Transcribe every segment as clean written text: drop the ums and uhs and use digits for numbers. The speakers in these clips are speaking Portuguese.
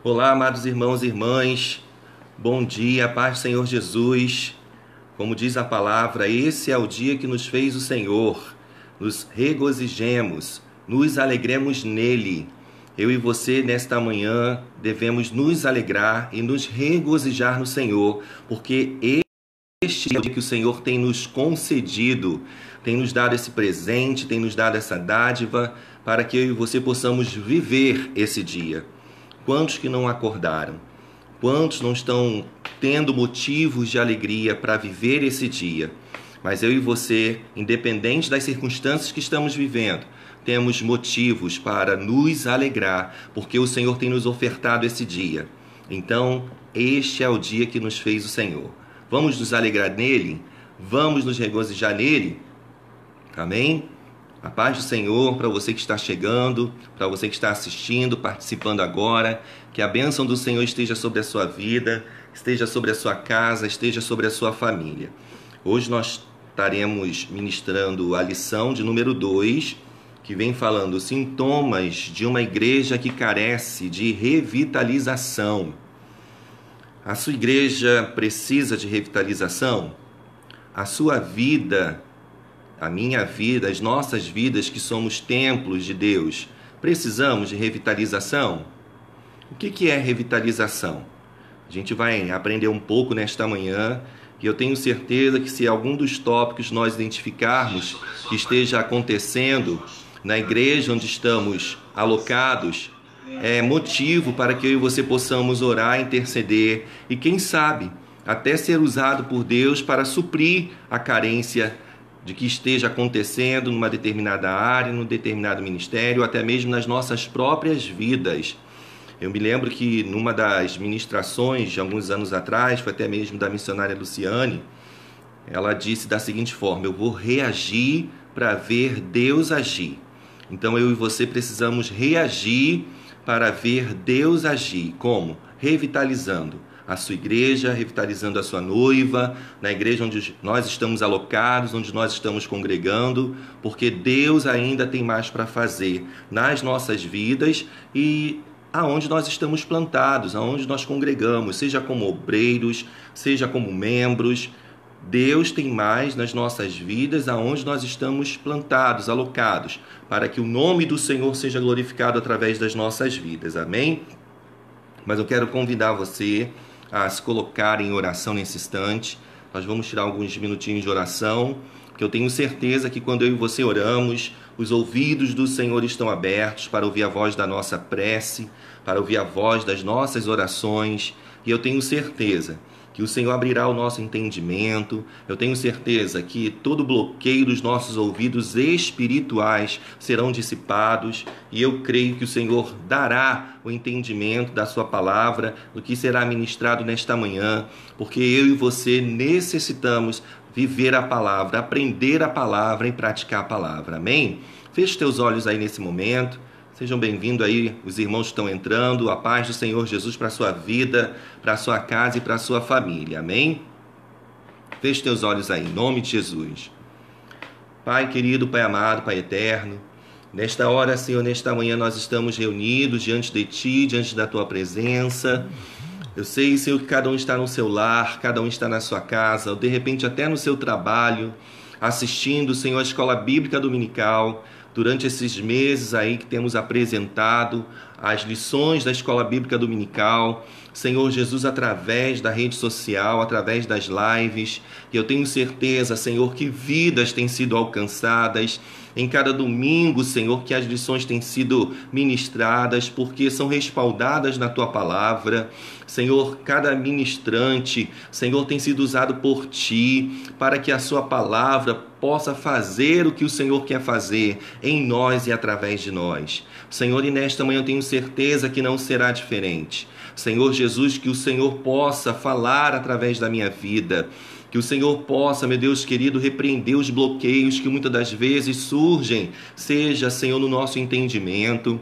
Olá, amados irmãos e irmãs, bom dia, paz do Senhor Jesus. Como diz a palavra, esse é o dia que nos fez o Senhor. Nos regozijemos, nos alegremos nele. Eu e você, nesta manhã, devemos nos alegrar e nos regozijar no Senhor, porque este é o dia que o Senhor tem nos concedido, tem nos dado esse presente, tem nos dado essa dádiva, para que eu e você possamos viver esse dia. Quantos que não acordaram? Quantos não estão tendo motivos de alegria para viver esse dia? Mas eu e você, independente das circunstâncias que estamos vivendo, temos motivos para nos alegrar, porque o Senhor tem nos ofertado esse dia. Então, este é o dia que nos fez o Senhor. Vamos nos alegrar nele? Vamos nos regozijar nele? Amém? A paz do Senhor para você que está chegando, para você que está assistindo, participando agora. Que a bênção do Senhor esteja sobre a sua vida, esteja sobre a sua casa, esteja sobre a sua família. Hoje nós estaremos ministrando a lição de número 2, que vem falando sintomas de uma igreja que carece de revitalização. A sua igreja precisa de revitalização? A sua vida, a minha vida, as nossas vidas que somos templos de Deus, precisamos de revitalização? O que é revitalização? A gente vai aprender um pouco nesta manhã e eu tenho certeza que se algum dos tópicos nós identificarmos que esteja acontecendo na igreja onde estamos alocados, é motivo para que eu e você possamos orar, interceder e quem sabe até ser usado por Deus para suprir a carência de que esteja acontecendo numa determinada área, num determinado ministério, ou até mesmo nas nossas próprias vidas. Eu me lembro que numa das ministrações de alguns anos atrás, foi até mesmo da missionária Luciane, ela disse da seguinte forma: eu vou reagir para ver Deus agir. Então eu e você precisamos reagir para ver Deus agir. Como? Revitalizando a sua igreja, revitalizando a sua noiva, na igreja onde nós estamos alocados, onde nós estamos congregando, porque Deus ainda tem mais para fazer nas nossas vidas e aonde nós estamos plantados, aonde nós congregamos, seja como obreiros, seja como membros. Deus tem mais nas nossas vidas aonde nós estamos plantados, alocados, para que o nome do Senhor seja glorificado através das nossas vidas. Amém? Mas eu quero convidar você a se colocar em oração nesse instante. Nós vamos tirar alguns minutinhos de oração, porque eu tenho certeza que quando eu e você oramos, os ouvidos do Senhor estão abertos para ouvir a voz da nossa prece, para ouvir a voz das nossas orações, e eu tenho certeza que o Senhor abrirá o nosso entendimento. Eu tenho certeza que todo bloqueio dos nossos ouvidos espirituais serão dissipados e eu creio que o Senhor dará o entendimento da sua palavra, do que será ministrado nesta manhã, porque eu e você necessitamos viver a palavra, aprender a palavra e praticar a palavra. Amém? Feche teus olhos aí nesse momento. Sejam bem-vindos aí, os irmãos que estão entrando. A paz do Senhor Jesus para a sua vida, para a sua casa e para a sua família. Amém? Feche teus olhos aí, em nome de Jesus. Pai querido, Pai amado, Pai eterno, nesta hora, Senhor, nesta manhã nós estamos reunidos diante de Ti, diante da Tua presença. Eu sei, Senhor, que cada um está no seu lar, cada um está na sua casa, ou de repente até no seu trabalho, assistindo, Senhor, a escola bíblica dominical. Durante esses meses aí que temos apresentado as lições da escola bíblica dominical, Senhor Jesus, através da rede social, através das lives, e eu tenho certeza, Senhor, que vidas têm sido alcançadas em cada domingo, Senhor, que as lições têm sido ministradas, porque são respaldadas na Tua palavra. Senhor, cada ministrante, Senhor, tem sido usado por Ti, para que a Sua palavra possa fazer o que o Senhor quer fazer em nós e através de nós. Senhor, e nesta manhã eu tenho certeza que não será diferente. Senhor Jesus, que o Senhor possa falar através da minha vida, que o Senhor possa, meu Deus querido, repreender os bloqueios que muitas das vezes surgem, seja, Senhor, no nosso entendimento,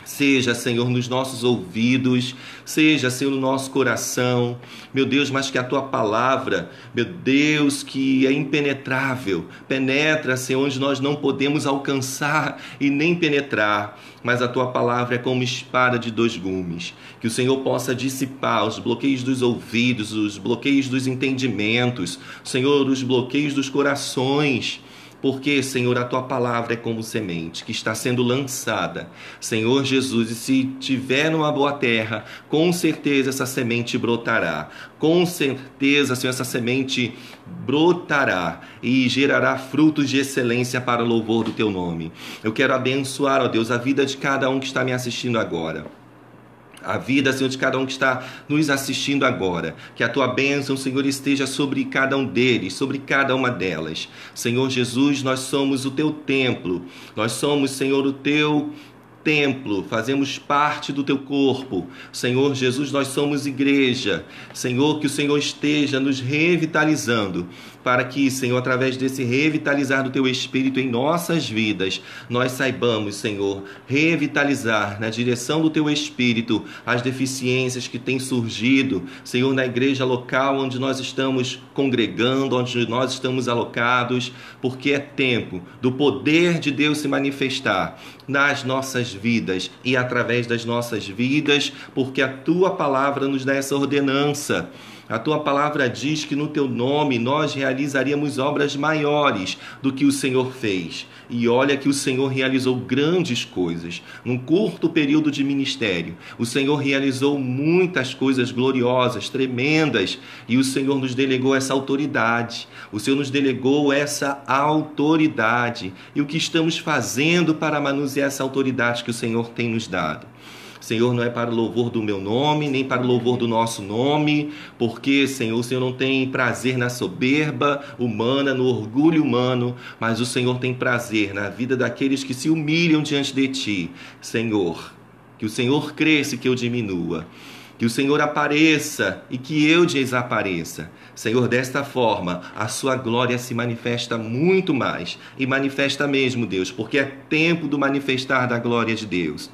Seja, Senhor, nos nossos ouvidos, seja, Senhor, no nosso coração, meu Deus, mas que a Tua palavra, meu Deus, que é impenetrável, penetra, Senhor, onde nós não podemos alcançar e nem penetrar, mas a Tua palavra é como espada de dois gumes, que o Senhor possa dissipar os bloqueios dos ouvidos, os bloqueios dos entendimentos, Senhor, os bloqueios dos corações, porque, Senhor, a Tua palavra é como semente que está sendo lançada, Senhor Jesus, e se tiver numa boa terra, com certeza essa semente brotará, com certeza, Senhor, essa semente brotará e gerará frutos de excelência para o louvor do Teu nome. Eu quero abençoar, ó Deus, a vida de cada um que está me assistindo agora. A vida, Senhor, de cada um que está nos assistindo agora. Que a Tua bênção, Senhor, esteja sobre cada um deles, sobre cada uma delas. Senhor Jesus, nós somos o Teu templo. Nós somos, Senhor, o Teu templo, fazemos parte do Teu corpo. Senhor Jesus, nós somos igreja. Senhor, que o Senhor esteja nos revitalizando, para que, Senhor, através desse revitalizar do Teu Espírito em nossas vidas, nós saibamos, Senhor, revitalizar na direção do Teu Espírito as deficiências que têm surgido, Senhor, na igreja local onde nós estamos congregando, onde nós estamos alocados, porque é tempo do poder de Deus se manifestar nas nossas vidas e através das nossas vidas, porque a Tua palavra nos dá essa ordenança. A Tua palavra diz que no Teu nome nós realizaríamos obras maiores do que o Senhor fez. E olha que o Senhor realizou grandes coisas. Num curto período de ministério, o Senhor realizou muitas coisas gloriosas, tremendas. E o Senhor nos delegou essa autoridade. O Senhor nos delegou essa autoridade. E o que estamos fazendo para manusear essa autoridade que o Senhor tem nos dado? Senhor, não é para o louvor do meu nome, nem para o louvor do nosso nome, porque, Senhor, o Senhor não tem prazer na soberba humana, no orgulho humano, mas o Senhor tem prazer na vida daqueles que se humilham diante de Ti. Senhor, que o Senhor cresça e que eu diminua, que o Senhor apareça e que eu desapareça. Senhor, desta forma, a Sua glória se manifesta muito mais, e manifesta mesmo, Deus, porque é tempo do manifestar da glória de Deus,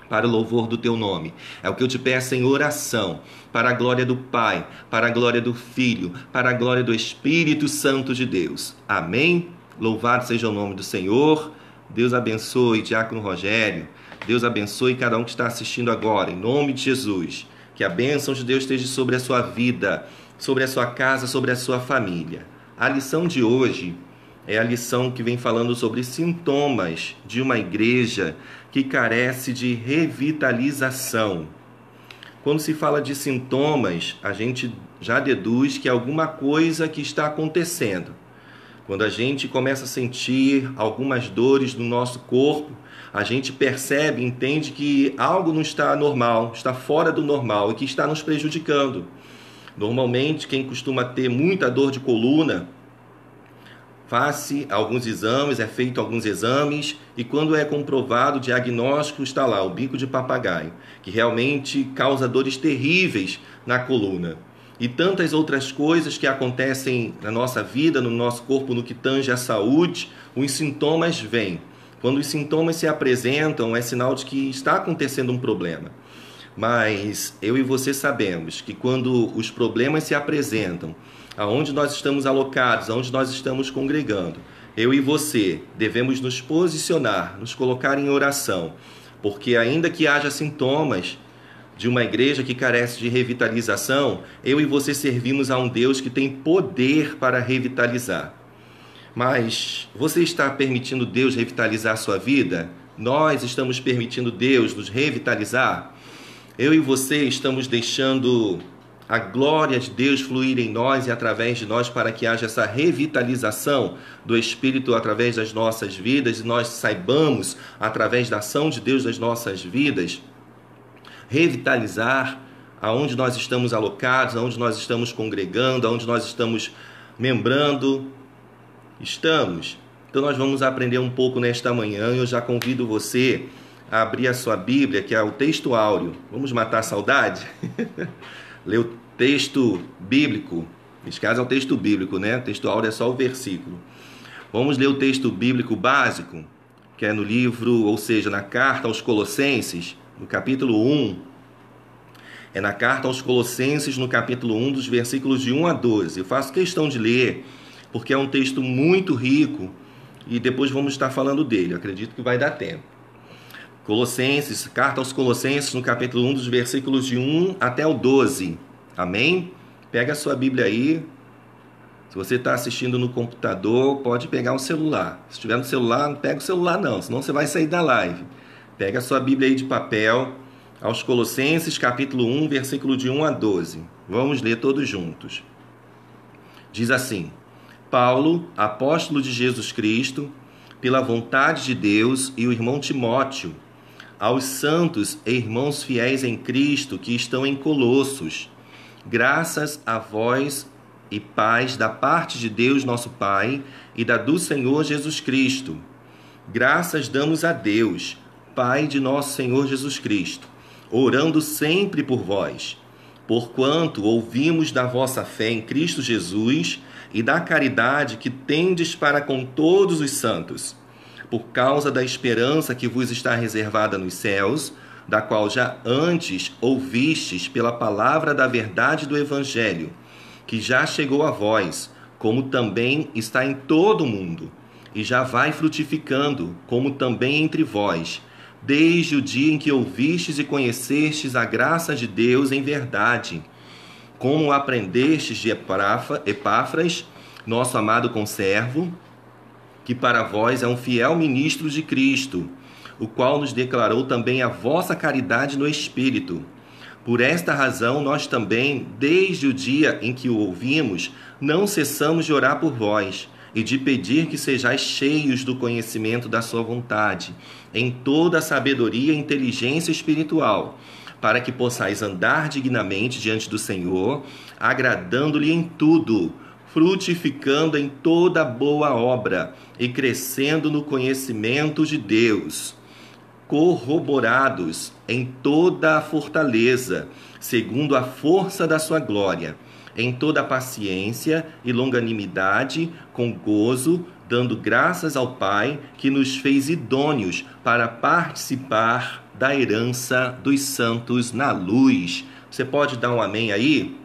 para o louvor do Teu nome. É o que eu te peço em oração, para a glória do Pai, para a glória do Filho, para a glória do Espírito Santo de Deus. Amém? Louvado seja o nome do Senhor. Deus abençoe, Diácono Rogério. Deus abençoe cada um que está assistindo agora, em nome de Jesus. Que a bênção de Deus esteja sobre a sua vida, sobre a sua casa, sobre a sua família. A lição de hoje é a lição que vem falando sobre sintomas de uma igreja que carece de revitalização. Quando se fala de sintomas, a gente já deduz que é alguma coisa que está acontecendo. Quando a gente começa a sentir algumas dores no nosso corpo, a gente percebe, entende que algo não está normal, está fora do normal e que está nos prejudicando. Normalmente, quem costuma ter muita dor de coluna, faz-se alguns exames, é feito alguns exames, e quando é comprovado o diagnóstico, está lá o bico de papagaio, que realmente causa dores terríveis na coluna. E tantas outras coisas que acontecem na nossa vida, no nosso corpo, no que tange à saúde, os sintomas vêm. Quando os sintomas se apresentam, é sinal de que está acontecendo um problema. Mas eu e você sabemos que quando os problemas se apresentam, aonde nós estamos alocados, aonde nós estamos congregando, eu e você devemos nos posicionar, nos colocar em oração, porque ainda que haja sintomas de uma igreja que carece de revitalização, eu e você servimos a um Deus que tem poder para revitalizar. Mas você está permitindo Deus revitalizar a sua vida? Nós estamos permitindo Deus nos revitalizar? Eu e você estamos deixando a glória de Deus fluir em nós e através de nós para que haja essa revitalização do Espírito através das nossas vidas e nós saibamos, através da ação de Deus nas nossas vidas, revitalizar aonde nós estamos alocados, aonde nós estamos congregando, aonde nós estamos membrando. Estamos. Então nós vamos aprender um pouco nesta manhã e eu já convido você a abrir a sua Bíblia, que é o texto áureo. Vamos matar a saudade? Ler o texto bíblico. Nesse caso é o texto bíblico, né? O texto áureo é só o versículo. Vamos ler o texto bíblico básico. que é no livro, ou seja, na carta aos Colossenses, no capítulo 1. É na carta aos Colossenses, no capítulo 1, dos versículos de 1 a 12. Eu faço questão de ler, porque é um texto muito rico, e depois vamos estar falando dele. Eu acredito que vai dar tempo. Colossenses, carta aos Colossenses, no capítulo 1, dos versículos de 1 até o 12. Amém? Pega a sua Bíblia aí. Se você está assistindo no computador, pode pegar o celular. Se estiver no celular, não pega o celular não, senão você vai sair da live. Pega a sua Bíblia aí de papel, aos Colossenses, capítulo 1, versículo de 1 a 12. Vamos ler todos juntos. Diz assim: Paulo, apóstolo de Jesus Cristo, pela vontade de Deus, e o irmão Timóteo, aos santos e irmãos fiéis em Cristo que estão em Colossos, graças a vós e paz da parte de Deus nosso Pai e da do Senhor Jesus Cristo. Graças damos a Deus, Pai de nosso Senhor Jesus Cristo, orando sempre por vós, porquanto ouvimos da vossa fé em Cristo Jesus e da caridade que tendes para com todos os santos, por causa da esperança que vos está reservada nos céus, da qual já antes ouvistes pela palavra da verdade do Evangelho, que já chegou a vós, como também está em todo o mundo, e já vai frutificando, como também entre vós, desde o dia em que ouvistes e conhecestes a graça de Deus em verdade, como aprendestes de Epáfras, nosso amado conservo, que para vós é um fiel ministro de Cristo, o qual nos declarou também a vossa caridade no Espírito. Por esta razão, nós também, desde o dia em que o ouvimos, não cessamos de orar por vós e de pedir que sejais cheios do conhecimento da sua vontade, em toda a sabedoria e inteligência espiritual, para que possais andar dignamente diante do Senhor, agradando-lhe em tudo, frutificando em toda boa obra e crescendo no conhecimento de Deus, corroborados em toda a fortaleza, segundo a força da sua glória, em toda a paciência e longanimidade, com gozo, dando graças ao Pai, que nos fez idôneos para participar da herança dos santos na luz. Você pode dar um amém aí?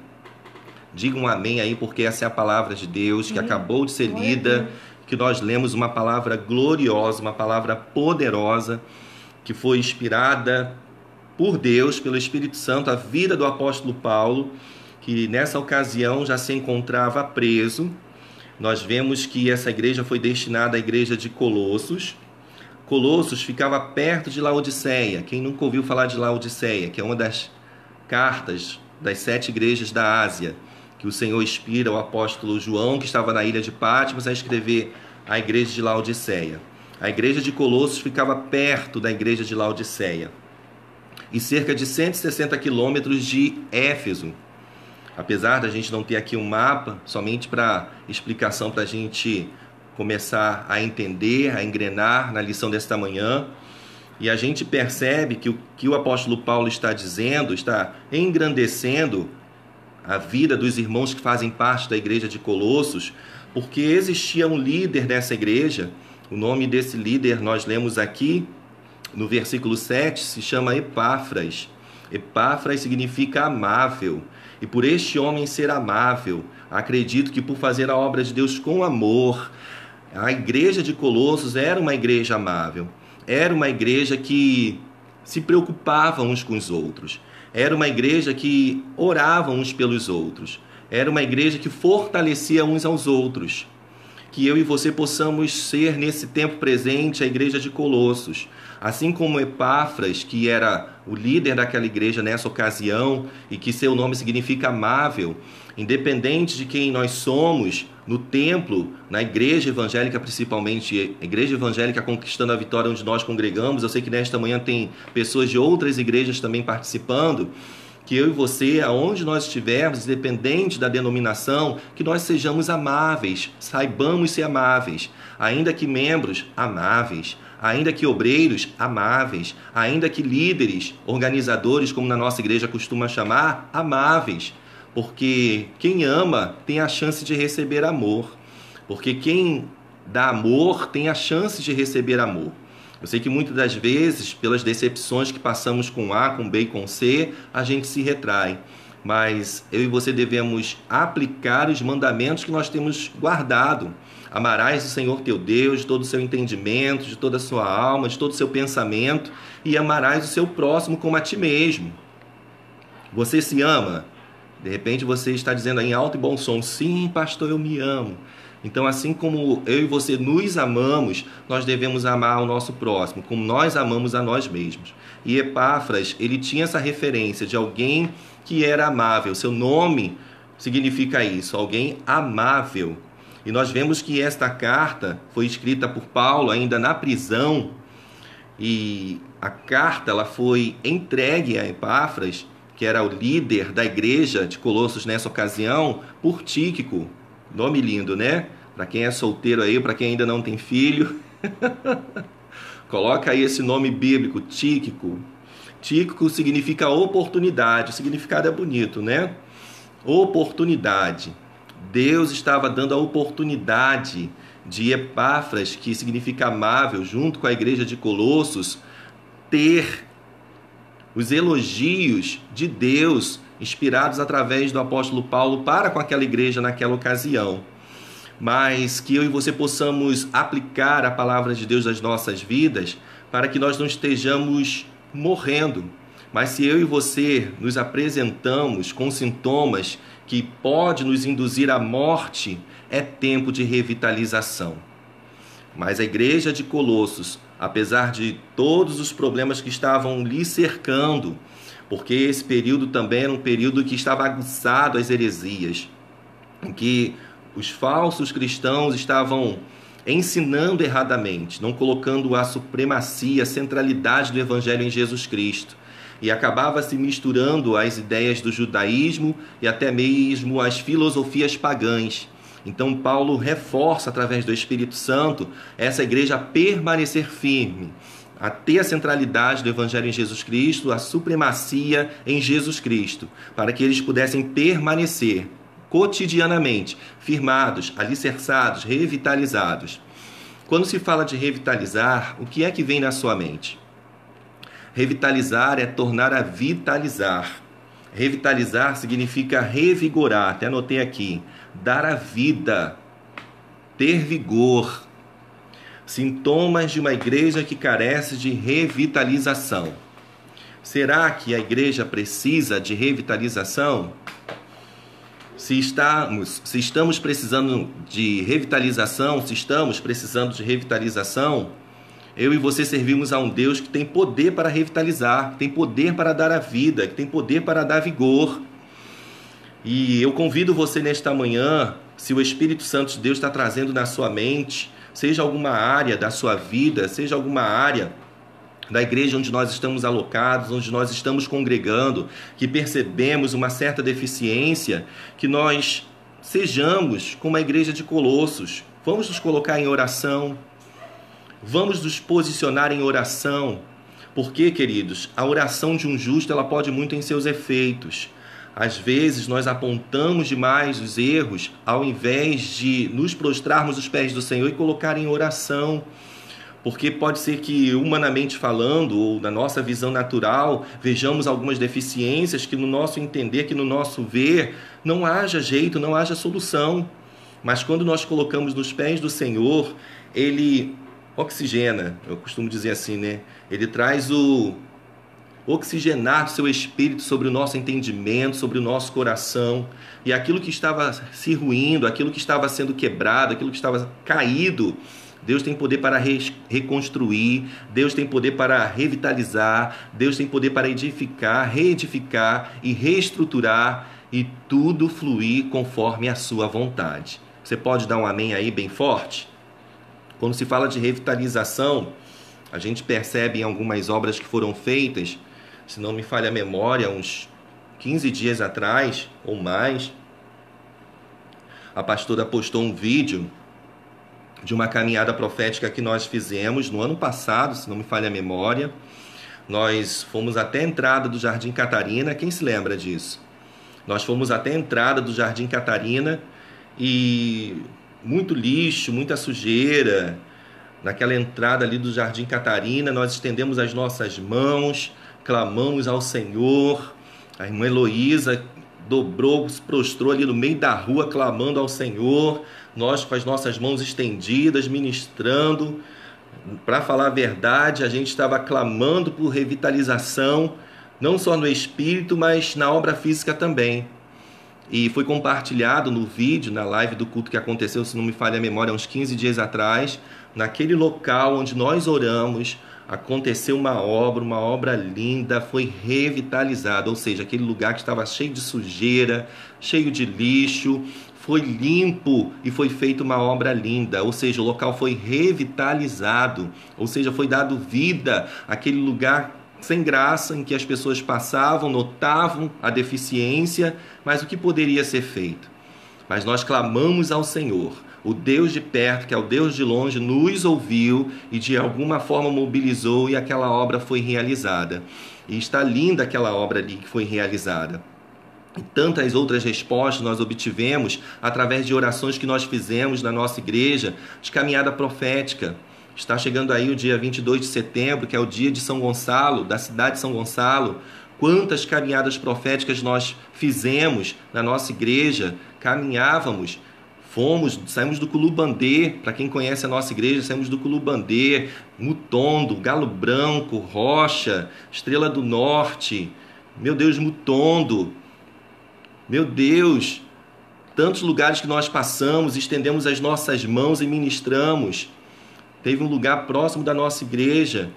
Diga um amém aí, porque essa é a palavra de Deus que acabou de ser lida, que nós lemos uma palavra gloriosa, uma palavra poderosa, que foi inspirada por Deus, pelo Espírito Santo, a vida do apóstolo Paulo, que nessa ocasião já se encontrava preso. Nós vemos que essa igreja foi destinada à igreja de Colossos. Colossos ficava perto de Laodiceia. Quem nunca ouviu falar de Laodiceia, que é uma das cartas das 7 igrejas da Ásia, que o Senhor inspira o apóstolo João, que estava na ilha de Patmos, a escrever a igreja de Laodiceia. A igreja de Colossos ficava perto da igreja de Laodiceia, e cerca de 160 quilômetros de Éfeso. Apesar da gente não ter aqui um mapa, somente para explicação, para a gente começar a entender, a engrenar na lição desta manhã, e a gente percebe que o que o apóstolo Paulo está dizendo, está engrandecendo a vida dos irmãos que fazem parte da igreja de Colossos, porque existia um líder dessa igreja. O nome desse líder nós lemos aqui no versículo 7, se chama Epáfras. Epáfras significa amável, e por este homem ser amável, acredito que por fazer a obra de Deus com amor, a igreja de Colossos era uma igreja amável, era uma igreja que se preocupava uns com os outros, era uma igreja que orava uns pelos outros, era uma igreja que fortalecia uns aos outros. Que eu e você possamos ser, nesse tempo presente, a igreja de Colossos. Assim como Epáfras, que era o líder daquela igreja nessa ocasião, e que seu nome significa amável, independente de quem nós somos, no templo, na igreja evangélica principalmente, a igreja evangélica Conquistando a Vitória, onde nós congregamos, eu sei que nesta manhã tem pessoas de outras igrejas também participando, que eu e você, aonde nós estivermos, independente da denominação, que nós sejamos amáveis, saibamos ser amáveis, ainda que membros amáveis, ainda que obreiros amáveis, ainda que líderes, organizadores, como na nossa igreja costuma chamar, amáveis, porque quem ama tem a chance de receber amor, porque quem dá amor tem a chance de receber amor. Eu sei que muitas das vezes, pelas decepções que passamos com A, com B e com C, a gente se retrai. Mas eu e você devemos aplicar os mandamentos que nós temos guardado. Amarás o Senhor teu Deus de todo o seu entendimento, de toda a sua alma, de todo o seu pensamento, e amarás o seu próximo como a ti mesmo. Você se ama? De repente você está dizendo aí em alto e bom som: sim, pastor, eu me amo. Então, assim como eu e você nos amamos, nós devemos amar o nosso próximo, como nós amamos a nós mesmos. E Epáfras, ele tinha essa referência de alguém que era amável. Seu nome significa isso, alguém amável. E nós vemos que esta carta foi escrita por Paulo ainda na prisão, e a carta ela foi entregue a Epáfras, que era o líder da igreja de Colossos nessa ocasião, por Tíquico. Nome lindo, né? Para quem é solteiro aí, para quem ainda não tem filho, coloca aí esse nome bíblico, Tíquico. Tíquico significa oportunidade, o significado é bonito, né? Oportunidade. Deus estava dando a oportunidade de Epáfras, que significa amável, junto com a igreja de Colossos, ter os elogios de Deus inspirados através do apóstolo Paulo para com aquela igreja naquela ocasião. Mas que eu e você possamos aplicar a palavra de Deus nas nossas vidas para que nós não estejamos morrendo. Mas se eu e você nos apresentamos com sintomas que pode nos induzir à morte, é tempo de revitalização. Mas a igreja de Colossos, apesar de todos os problemas que estavam lhe cercando, porque esse período também era um período que estava aguçado às heresias, em que os falsos cristãos estavam ensinando erradamente, não colocando a supremacia, a centralidade do evangelho em Jesus Cristo, e acabava se misturando as ideias do judaísmo e até mesmo as filosofias pagãs. Então Paulo reforça através do Espírito Santo essa igreja a permanecer firme, a ter a centralidade do Evangelho em Jesus Cristo, a supremacia em Jesus Cristo, para que eles pudessem permanecer cotidianamente, firmados, alicerçados, revitalizados. Quando se fala de revitalizar, o que é que vem na sua mente? Revitalizar é tornar a vitalizar. Revitalizar significa revigorar, até anotei aqui, dar a vida, ter vigor. Sintomas de uma igreja que carece de revitalização. Será que a igreja precisa de revitalização? Se estamos precisando de revitalização, eu e você servimos a um Deus que tem poder para revitalizar, que tem poder para dar a vida, que tem poder para dar vigor. E eu convido você nesta manhã, se o Espírito Santo de Deus está trazendo na sua mente, seja alguma área da sua vida, seja alguma área da igreja onde nós estamos alocados, onde nós estamos congregando, que percebemos uma certa deficiência, que nós sejamos como a igreja de Colossos. Vamos nos colocar em oração, vamos nos posicionar em oração, porque, queridos, a oração de um justo ela pode muito em seus efeitos. Às vezes nós apontamos demais os erros ao invés de nos prostrarmos aos pés do Senhor e colocar em oração. Porque pode ser que, humanamente falando, ou na nossa visão natural, vejamos algumas deficiências que no nosso entender, que no nosso ver, não haja jeito, não haja solução. Mas quando nós colocamos nos pés do Senhor, Ele oxigena, eu costumo dizer assim, né? Ele traz o oxigenar do seu espírito sobre o nosso entendimento, sobre o nosso coração, e aquilo que estava se ruindo, aquilo que estava sendo quebrado, aquilo que estava caído, Deus tem poder para reconstruir, Deus tem poder para revitalizar, Deus tem poder para edificar, reedificar e reestruturar, e tudo fluir conforme a sua vontade. Você pode dar um amém aí bem forte? Quando se fala de revitalização, a gente percebe em algumas obras que foram feitas, se não me falha a memória, uns 15 dias atrás ou mais, a pastora postou um vídeo de uma caminhada profética que nós fizemos no ano passado, se não me falha a memória. Nós fomos até a entrada do Jardim Catarina, quem se lembra disso? Nós fomos até a entrada do Jardim Catarina e muito lixo, muita sujeira, naquela entrada ali do Jardim Catarina, nós estendemos as nossas mãos, clamamos ao Senhor. A irmã Heloísa dobrou, se prostrou ali no meio da rua, clamando ao Senhor. Nós com as nossas mãos estendidas, ministrando. Para falar a verdade, a gente estava clamando por revitalização, não só no espírito, mas na obra física também. E foi compartilhado no vídeo, na live do culto que aconteceu, se não me falha a memória, uns 15 dias atrás. Naquele local onde nós oramos, aconteceu uma obra linda, foi revitalizada. Ou seja, aquele lugar que estava cheio de sujeira, cheio de lixo, foi limpo e foi feita uma obra linda. Ou seja, o local foi revitalizado, ou seja, foi dado vida àquele lugar sem graça, em que as pessoas passavam, notavam a deficiência, mas o que poderia ser feito? Mas nós clamamos ao Senhor. O Deus de perto, que é o Deus de longe, nos ouviu e de alguma forma mobilizou, e aquela obra foi realizada. E está linda aquela obra ali que foi realizada. E tantas outras respostas nós obtivemos através de orações que nós fizemos na nossa igreja de caminhada profética. Está chegando aí o dia 22 de setembro, que é o dia de São Gonçalo, da cidade de São Gonçalo. Quantas caminhadas proféticas nós fizemos na nossa igreja, caminhávamos, saímos do Culubandê. Para quem conhece a nossa igreja, saímos do Culubandê, Mutondo, Galo Branco, Rocha, Estrela do Norte, meu Deus, Mutondo, meu Deus, tantos lugares que nós passamos, estendemos as nossas mãos e ministramos. Teve um lugar próximo da nossa igreja,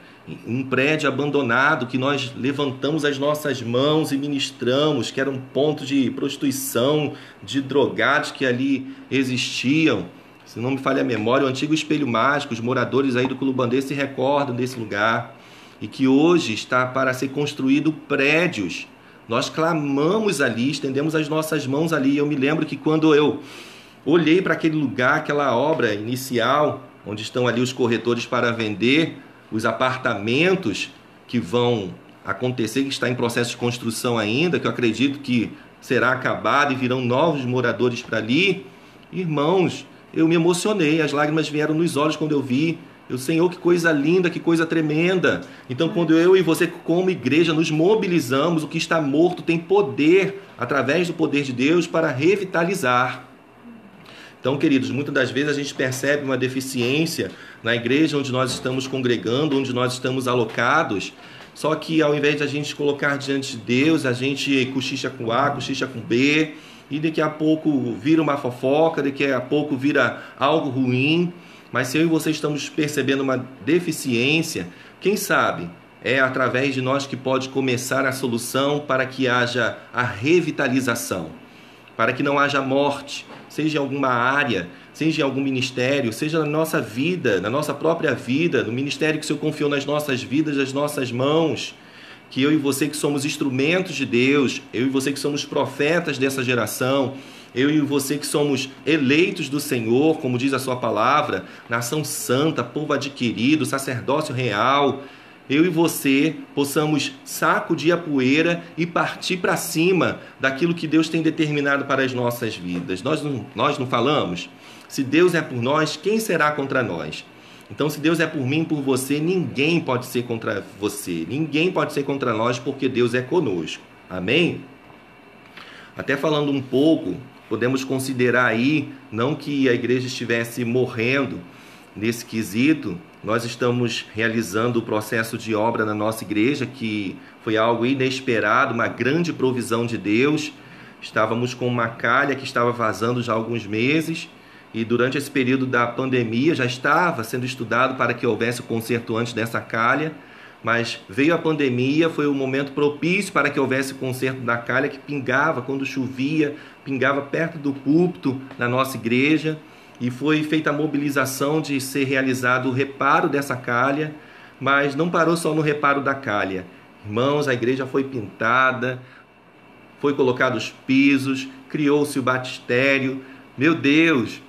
um prédio abandonado, que nós levantamos as nossas mãos e ministramos, que era um ponto de prostituição, de drogados que ali existiam. Se não me falha a memória, o antigo Espelho Mágico, os moradores aí do Culubandê se recordam desse lugar. E que hoje está para ser construído prédios. Nós clamamos ali, estendemos as nossas mãos ali. Eu me lembro que quando eu olhei para aquele lugar, aquela obra inicial, onde estão ali os corretores para vender os apartamentos que vão acontecer, que está em processo de construção ainda, que eu acredito que será acabado e virão novos moradores para ali. Irmãos, eu me emocionei, as lágrimas vieram nos olhos quando eu vi. Senhor, que coisa linda, que coisa tremenda. Então, quando eu e você, como igreja, nos mobilizamos, o que está morto tem poder, através do poder de Deus, para revitalizar. Então, queridos, muitas das vezes a gente percebe uma deficiência na igreja onde nós estamos congregando, onde nós estamos alocados, só que ao invés de a gente colocar diante de Deus, a gente cochicha com A, cochicha com B, e daqui a pouco vira uma fofoca, daqui a pouco vira algo ruim. Mas se eu e você estamos percebendo uma deficiência, quem sabe é através de nós que pode começar a solução para que haja a revitalização, para que não haja morte, seja em alguma área, seja em algum ministério, seja na nossa vida, na nossa própria vida, no ministério que o Senhor confiou nas nossas vidas, nas nossas mãos, que eu e você que somos instrumentos de Deus, eu e você que somos profetas dessa geração, eu e você que somos eleitos do Senhor, como diz a sua palavra, nação santa, povo adquirido, sacerdócio real, eu e você possamos sacudir a poeira e partir para cima daquilo que Deus tem determinado para as nossas vidas. Nós não falamos? Se Deus é por nós, quem será contra nós? Então, se Deus é por mim e por você, ninguém pode ser contra você. Ninguém pode ser contra nós, porque Deus é conosco. Amém? Até falando um pouco, podemos considerar aí, não que a igreja estivesse morrendo nesse quesito. Nós estamos realizando o processo de obra na nossa igreja, que foi algo inesperado, uma grande provisão de Deus. Estávamos com uma calha que estava vazando já há alguns meses, e durante esse período da pandemia já estava sendo estudado para que houvesse o conserto antes dessa calha, mas veio a pandemia, foi o momento propício para que houvesse o conserto da calha, que pingava quando chovia, pingava perto do púlpito na nossa igreja, e foi feita a mobilização de ser realizado o reparo dessa calha, mas não parou só no reparo da calha. Irmãos, a igreja foi pintada, foi colocado os pisos, criou-se o batistério. Meu Deus,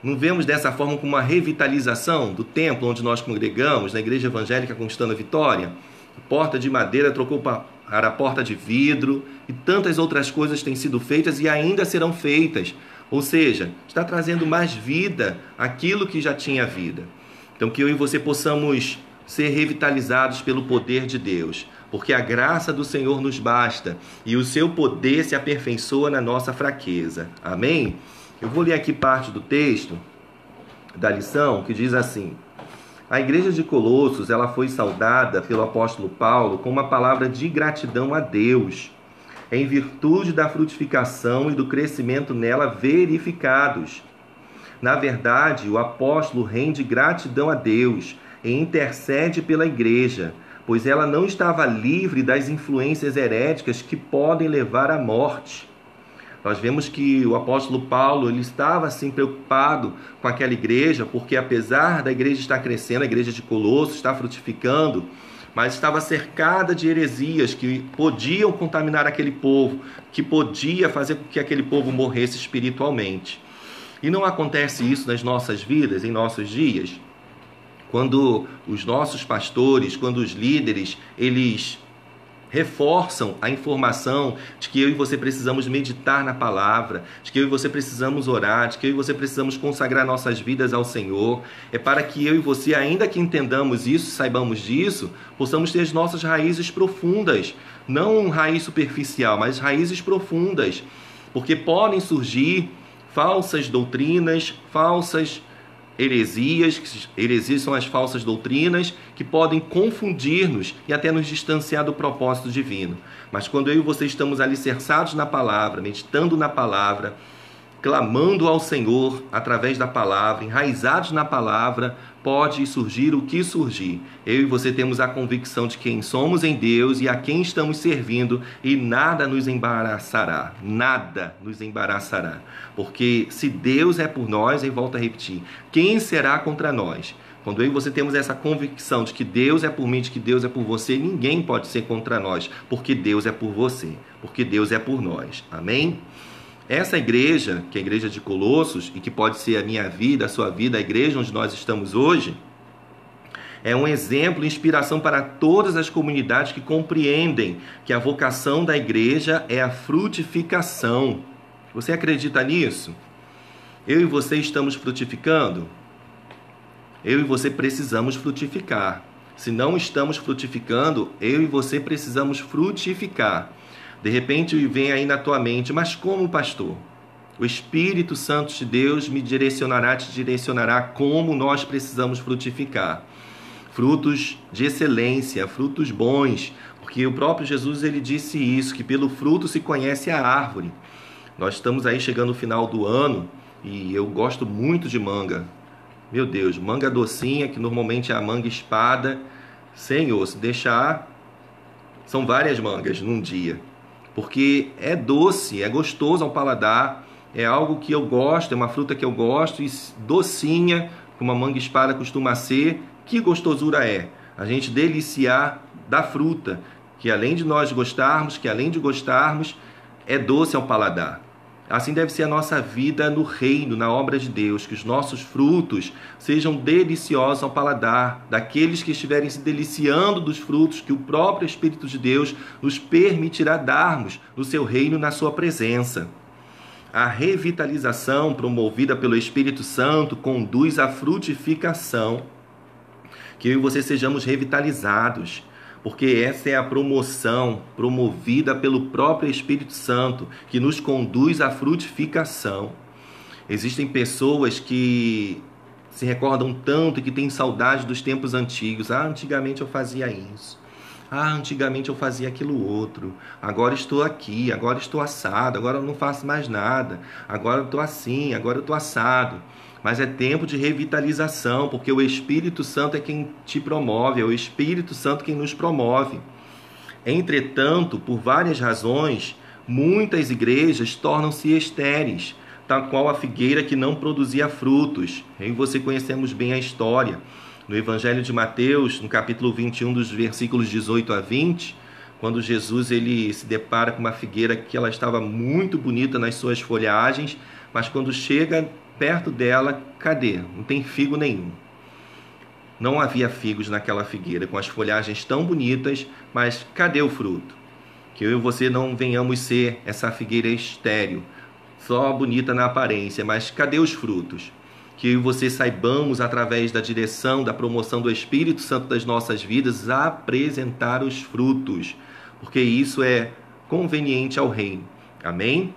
não vemos dessa forma como uma revitalização do templo onde nós congregamos, na Igreja Evangélica Conquistando a Vitória? A porta de madeira trocou para a porta de vidro, e tantas outras coisas têm sido feitas e ainda serão feitas. Ou seja, está trazendo mais vida àquilo que já tinha vida. Então que eu e você possamos ser revitalizados pelo poder de Deus, porque a graça do Senhor nos basta e o seu poder se aperfeiçoa na nossa fraqueza. Amém? Eu vou ler aqui parte do texto da lição que diz assim: a igreja de Colossos, ela foi saudada pelo apóstolo Paulo com uma palavra de gratidão a Deus, em virtude da frutificação e do crescimento nela verificados. Na verdade, o apóstolo rende gratidão a Deus e intercede pela igreja, pois ela não estava livre das influências heréticas que podem levar à morte. Nós vemos que o apóstolo Paulo ele estava assim preocupado com aquela igreja, porque apesar da igreja estar crescendo, a igreja de Colossos está frutificando, mas estava cercada de heresias que podiam contaminar aquele povo, que podia fazer com que aquele povo morresse espiritualmente. E não acontece isso nas nossas vidas, em nossos dias? Quando os nossos pastores, quando os líderes, eles reforçam a informação de que eu e você precisamos meditar na palavra, de que eu e você precisamos orar, de que eu e você precisamos consagrar nossas vidas ao Senhor. É para que eu e você, ainda que entendamos isso, saibamos disso, possamos ter as nossas raízes profundas, não raiz superficial, mas raízes profundas, porque podem surgir falsas doutrinas, falsas heresias são as falsas doutrinas que podem confundir-nos e até nos distanciar do propósito divino. Mas quando eu e você estamos alicerçados na palavra, meditando na palavra, clamando ao Senhor através da palavra, enraizados na palavra, pode surgir o que surgir. Eu e você temos a convicção de quem somos em Deus e a quem estamos servindo, e nada nos embaraçará, nada nos embaraçará. Porque se Deus é por nós, e volto a repetir, quem será contra nós? Quando eu e você temos essa convicção de que Deus é por mim, de que Deus é por você, ninguém pode ser contra nós, porque Deus é por você, porque Deus é por nós. Amém? Essa igreja, que é a igreja de Colossos, e que pode ser a minha vida, a sua vida, a igreja onde nós estamos hoje, é um exemplo e inspiração para todas as comunidades que compreendem que a vocação da igreja é a frutificação. Você acredita nisso? Eu e você estamos frutificando? Eu e você precisamos frutificar. Se não estamos frutificando, eu e você precisamos frutificar. De repente vem aí na tua mente, mas como, pastor? O Espírito Santo de Deus me direcionará, te direcionará como nós precisamos frutificar. Frutos de excelência, frutos bons, porque o próprio Jesus ele disse isso, que pelo fruto se conhece a árvore. Nós estamos aí chegando no final do ano e eu gosto muito de manga. Meu Deus, manga docinha, que normalmente é a manga espada. Senhor, se deixar, são várias mangas num dia. Porque é doce, é gostoso ao paladar, é algo que eu gosto, é uma fruta que eu gosto, e docinha, como a manga espada costuma ser. Que gostosura é a gente deliciar da fruta, que além de nós gostarmos, que além de gostarmos, é doce ao paladar. Assim deve ser a nossa vida no reino, na obra de Deus, que os nossos frutos sejam deliciosos ao paladar, daqueles que estiverem se deliciando dos frutos que o próprio Espírito de Deus nos permitirá darmos no seu reino, na sua presença. A revitalização promovida pelo Espírito Santo conduz à frutificação, que eu e você sejamos revitalizados, porque essa é a promoção promovida pelo próprio Espírito Santo, que nos conduz à frutificação. Existem pessoas que se recordam tanto e que têm saudade dos tempos antigos. Antigamente eu fazia isso. Antigamente eu fazia aquilo outro. Agora estou aqui, agora estou assado, agora eu não faço mais nada. Agora eu estou assim, agora eu estou assado. Mas é tempo de revitalização, porque o Espírito Santo é quem te promove, é o Espírito Santo quem nos promove. Entretanto, por várias razões, muitas igrejas tornam-se estéreis, tal qual a figueira que não produzia frutos. Eu e você conhecemos bem a história. No Evangelho de Mateus, no capítulo 21, dos versículos 18 a 20, quando Jesus ele se depara com uma figueira que ela estava muito bonita nas suas folhagens, mas quando chega perto dela, cadê? Não tem figo nenhum. Não havia figos naquela figueira, com as folhagens tão bonitas, mas cadê o fruto? Que eu e você não venhamos ser essa figueira estéril, só bonita na aparência, mas cadê os frutos? que eu e você saibamos, através da direção, da promoção do Espírito Santo das nossas vidas, apresentar os frutos, porque isso é conveniente ao reino. Amém?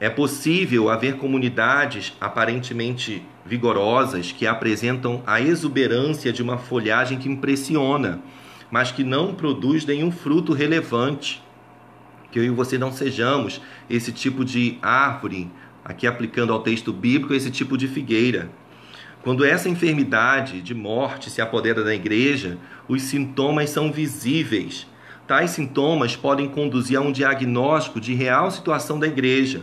É possível haver comunidades aparentemente vigorosas que apresentam a exuberância de uma folhagem que impressiona, mas que não produz nenhum fruto relevante. Que eu e você não sejamos esse tipo de árvore, aqui aplicando ao texto bíblico, esse tipo de figueira. Quando essa enfermidade de morte se apodera da igreja, os sintomas são visíveis. Tais sintomas podem conduzir a um diagnóstico de real situação da igreja.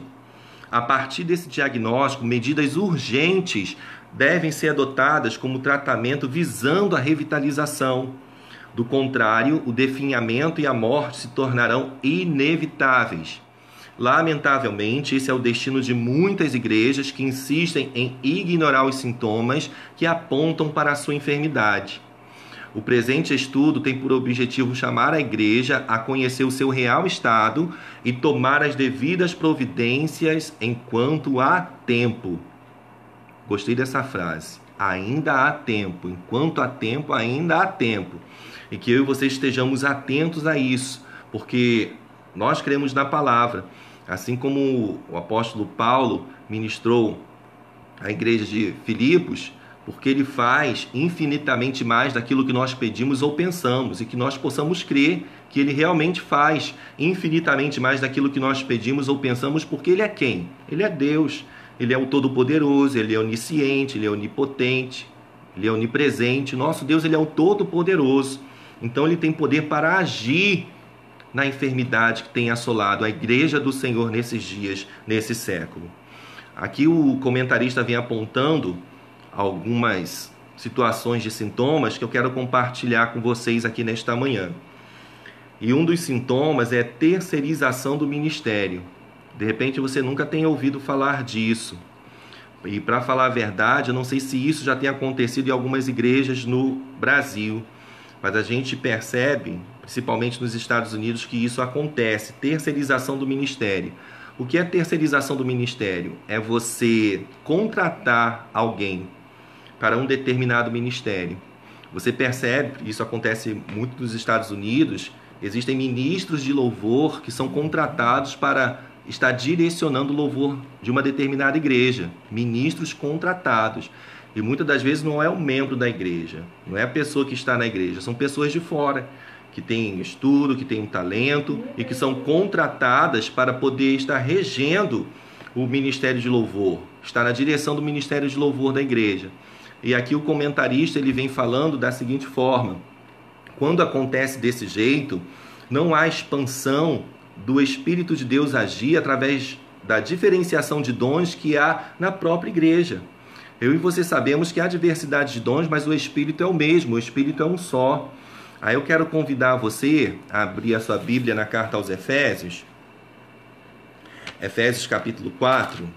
A partir desse diagnóstico, medidas urgentes devem ser adotadas como tratamento visando a revitalização. Do contrário, o definhamento e a morte se tornarão inevitáveis. Lamentavelmente, esse é o destino de muitas igrejas que insistem em ignorar os sintomas que apontam para a sua enfermidade. O presente estudo tem por objetivo chamar a igreja a conhecer o seu real estado e tomar as devidas providências enquanto há tempo. Gostei dessa frase. Ainda há tempo. Enquanto há tempo, ainda há tempo. E que eu e você estejamos atentos a isso, porque nós cremos na palavra. Assim como o apóstolo Paulo ministrou à igreja de Filipos, porque ele faz infinitamente mais daquilo que nós pedimos ou pensamos, e que nós possamos crer que ele realmente faz infinitamente mais daquilo que nós pedimos ou pensamos, porque ele é quem? Ele é Deus, ele é o Todo-Poderoso, ele é onisciente, ele é onipotente, ele é onipresente. Nosso Deus, ele é o Todo-Poderoso, então ele tem poder para agir na enfermidade que tem assolado a igreja do Senhor nesses dias, nesse século. Aqui o comentarista vem apontando algumas situações de sintomas que eu quero compartilhar com vocês aqui nesta manhã. E um dos sintomas é terceirização do ministério. De repente você nunca tem ouvido falar disso. E para falar a verdade, eu não sei se isso já tem acontecido em algumas igrejas no Brasil, mas a gente percebe, principalmente nos Estados Unidos, que isso acontece, terceirização do ministério. O que é terceirização do ministério? É você contratar alguém para um determinado ministério. Você percebe, isso acontece muito nos Estados Unidos, existem ministros de louvor que são contratados para estar direcionando o louvor de uma determinada igreja. Ministros contratados. E muitas das vezes não é um membro da igreja, não é a pessoa que está na igreja, são pessoas de fora, que têm estudo, que têm um talento e que são contratadas para poder estar regendo o ministério de louvor, estar na direção do ministério de louvor da igreja. E aqui o comentarista ele vem falando da seguinte forma: quando acontece desse jeito, não há expansão do Espírito de Deus agir através da diferenciação de dons que há na própria igreja. Eu e você sabemos que há diversidade de dons, mas o Espírito é o mesmo, o Espírito é um só. Aí eu quero convidar você a abrir a sua Bíblia na carta aos Efésios, Efésios capítulo 4.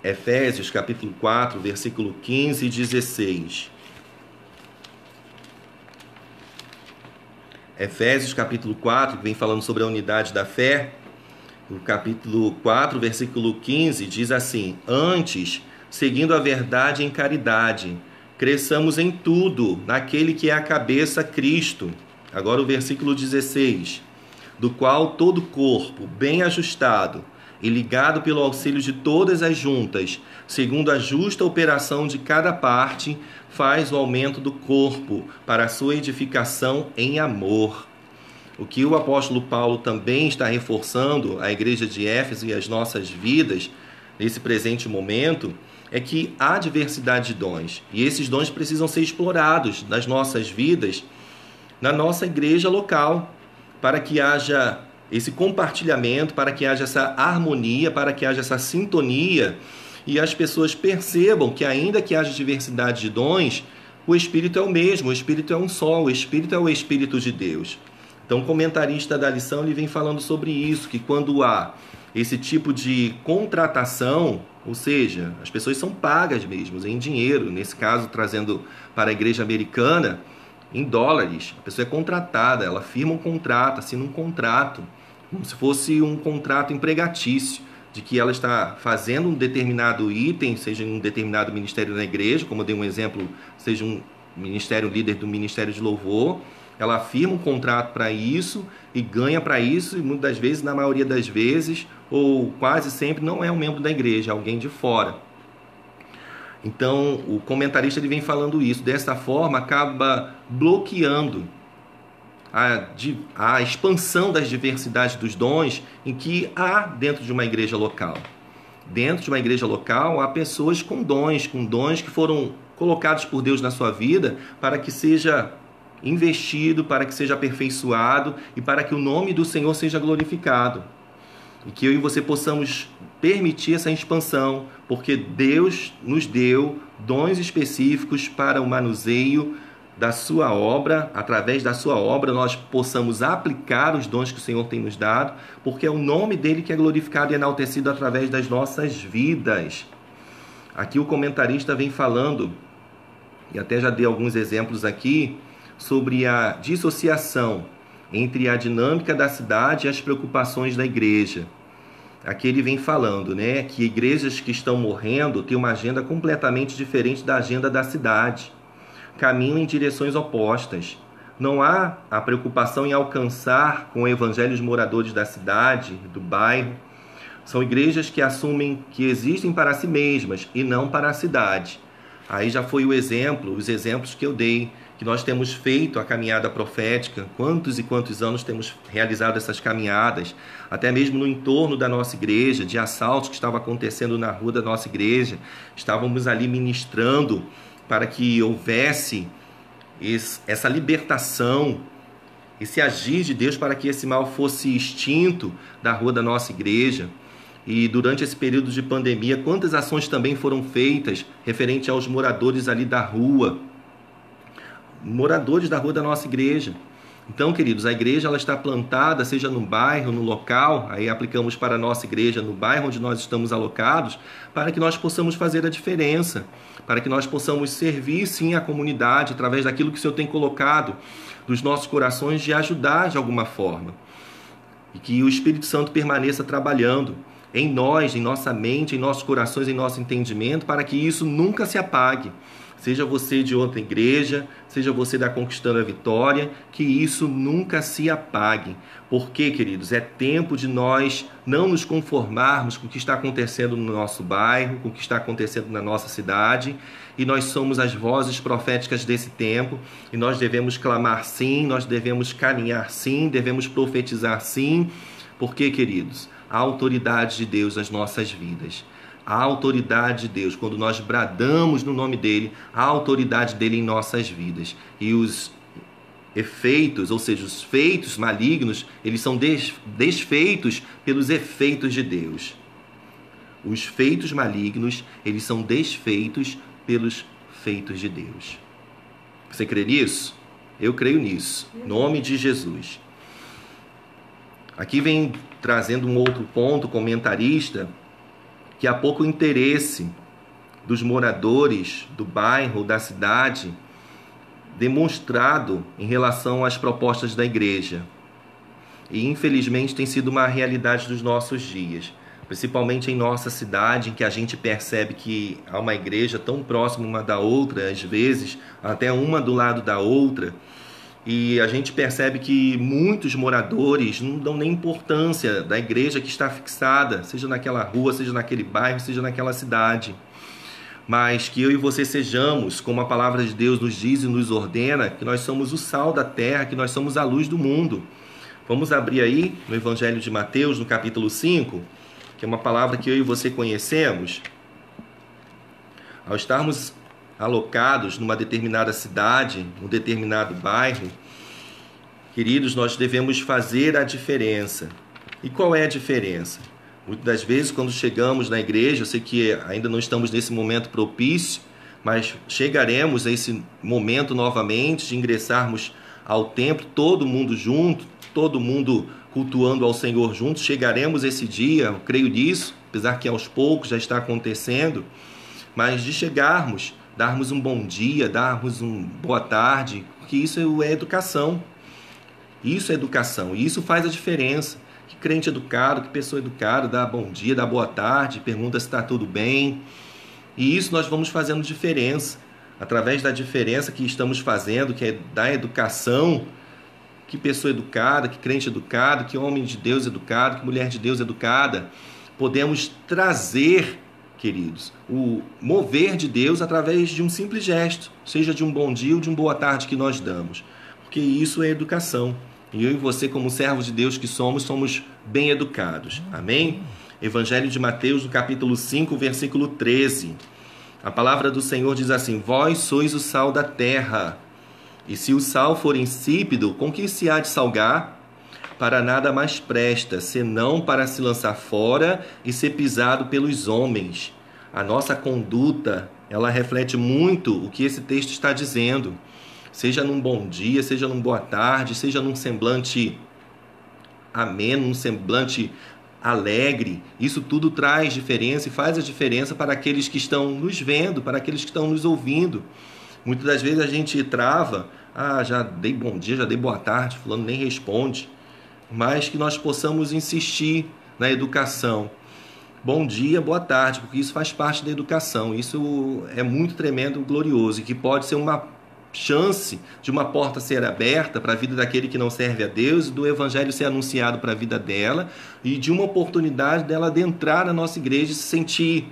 Efésios capítulo 4, versículo 15 e 16. Efésios capítulo 4, que vem falando sobre a unidade da fé. O capítulo 4, versículo 15, diz assim: antes, seguindo a verdade em caridade, cresçamos em tudo naquele que é a cabeça, Cristo. Agora o versículo 16: do qual todo corpo, bem ajustado e ligado pelo auxílio de todas as juntas, segundo a justa operação de cada parte, faz o aumento do corpo para a sua edificação em amor. O que o apóstolo Paulo também está reforçando à igreja de Éfeso e às nossas vidas nesse presente momento é que há diversidade de dons e esses dons precisam ser explorados nas nossas vidas, na nossa igreja local, para que haja esse compartilhamento, para que haja essa harmonia, para que haja essa sintonia e as pessoas percebam que ainda que haja diversidade de dons, o Espírito é o mesmo, o Espírito é um só, o Espírito é o Espírito de Deus. Então o comentarista da lição ele vem falando sobre isso, que quando há esse tipo de contratação, ou seja, as pessoas são pagas mesmo, em dinheiro, nesse caso trazendo para a igreja americana, em dólares, a pessoa é contratada, ela firma um contrato, assina um contrato, como se fosse um contrato empregatício. de que ela está fazendo um determinado item, seja em um determinado ministério na igreja, como eu dei um exemplo, seja um ministério líder do ministério de louvor, ela firma um contrato para isso e ganha para isso, e muitas das vezes, na maioria das vezes, ou quase sempre, não é um membro da igreja, é alguém de fora. Então, o comentarista ele vem falando isso. Dessa forma, acaba bloqueando a expansão das diversidades dos dons em que há dentro de uma igreja local. Dentro de uma igreja local, há pessoas com dons que foram colocados por Deus na sua vida para que seja investido, para que seja aperfeiçoado e para que o nome do Senhor seja glorificado. E que eu e você possamos permitir essa expansão, porque Deus nos deu dons específicos para o manuseio da sua obra. Através da sua obra nós possamos aplicar os dons que o Senhor tem nos dado, porque é o nome dele que é glorificado e enaltecido através das nossas vidas. Aqui o comentarista vem falando, e até já dei alguns exemplos aqui, sobre a dissociação entre a dinâmica da cidade e as preocupações da igreja. Aqui ele vem falando, né, que igrejas que estão morrendo têm uma agenda completamente diferente da agenda da cidade. Caminham em direções opostas. Não há a preocupação em alcançar com o evangelho os moradores da cidade, do bairro. São igrejas que assumem que existem para si mesmas e não para a cidade. Aí já foi os exemplos que eu dei, que nós temos feito a caminhada profética, quantos e quantos anos temos realizado essas caminhadas, até mesmo no entorno da nossa igreja, de assaltos que estavam acontecendo na rua da nossa igreja, estávamos ali ministrando para que houvesse essa libertação, esse agir de Deus para que esse mal fosse extinto da rua da nossa igreja. E durante esse período de pandemia, quantas ações também foram feitas referente aos moradores ali da rua, moradores da rua da nossa igreja. Então, queridos, a igreja ela está plantada, seja no bairro, no local, aí aplicamos para a nossa igreja, no bairro onde nós estamos alocados, para que nós possamos fazer a diferença, para que nós possamos servir, sim, a comunidade, através daquilo que o Senhor tem colocado nos nossos corações, de ajudar de alguma forma. E que o Espírito Santo permaneça trabalhando em nós, em nossa mente, em nossos corações, em nosso entendimento, para que isso nunca se apague. Seja você de outra igreja, seja você da Conquistando a Vitória, que isso nunca se apague. Porque, queridos, é tempo de nós não nos conformarmos com o que está acontecendo no nosso bairro, com o que está acontecendo na nossa cidade, e nós somos as vozes proféticas desse tempo, e nós devemos clamar sim, nós devemos caminhar sim, devemos profetizar sim, porque, queridos, há autoridade de Deus nas nossas vidas. A autoridade de Deus, quando nós bradamos no nome dele, a autoridade dele em nossas vidas. E os efeitos, ou seja, os feitos malignos, eles são desfeitos pelos efeitos de Deus. Os feitos malignos, eles são desfeitos pelos feitos de Deus. Você crê nisso? Eu creio nisso. Em nome de Jesus. Aqui vem trazendo um outro ponto, comentarista, que há pouco interesse dos moradores do bairro, da cidade, demonstrado em relação às propostas da igreja. E infelizmente tem sido uma realidade dos nossos dias, principalmente em nossa cidade, em que a gente percebe que há uma igreja tão próxima uma da outra, às vezes até uma do lado da outra, e a gente percebe que muitos moradores não dão nem importância da igreja que está fixada, seja naquela rua, seja naquele bairro, seja naquela cidade. Mas que eu e você sejamos, como a palavra de Deus nos diz e nos ordena, que nós somos o sal da terra, que nós somos a luz do mundo. Vamos abrir aí no Evangelho de Mateus, no capítulo 5, que é uma palavra que eu e você conhecemos. Ao estarmos alocados numa determinada cidade, num determinado bairro, queridos, nós devemos fazer a diferença. E qual é a diferença? Muitas das vezes, quando chegamos na igreja, eu sei que ainda não estamos nesse momento propício, mas chegaremos a esse momento novamente de ingressarmos ao templo, todo mundo junto, todo mundo cultuando ao Senhor juntos. Chegaremos esse dia, eu creio nisso, apesar que aos poucos já está acontecendo, mas de chegarmos, darmos um bom dia, darmos uma boa tarde, porque isso é educação. Isso é educação e isso faz a diferença. Que crente educado, que pessoa educada, dá bom dia, dá boa tarde, pergunta se está tudo bem. E isso nós vamos fazendo diferença. Através da diferença que estamos fazendo, que é da educação, que pessoa educada, que crente educado, que homem de Deus educado, que mulher de Deus educada, podemos trazer, queridos, o mover de Deus através de um simples gesto, seja de um bom dia ou de uma boa tarde que nós damos. Porque isso é educação. E eu e você, como servos de Deus que somos bem educados. Amém? Evangelho de Mateus, no capítulo 5, versículo 13. A palavra do Senhor diz assim: vós sois o sal da terra. E se o sal for insípido, com que se há de salgar? Para nada mais presta, senão para se lançar fora e ser pisado pelos homens. A nossa conduta, ela reflete muito o que esse texto está dizendo. Seja num bom dia, seja numa boa tarde, seja num semblante ameno, num semblante alegre, isso tudo traz diferença e faz a diferença para aqueles que estão nos vendo, para aqueles que estão nos ouvindo. Muitas das vezes a gente trava, já dei bom dia, já dei boa tarde, fulano nem responde, mas que nós possamos insistir na educação. Bom dia, boa tarde, porque isso faz parte da educação, isso é muito tremendo, glorioso, e que pode ser uma chance de uma porta ser aberta para a vida daquele que não serve a Deus e do evangelho ser anunciado para a vida dela e de uma oportunidade dela adentrar na nossa igreja e se sentir,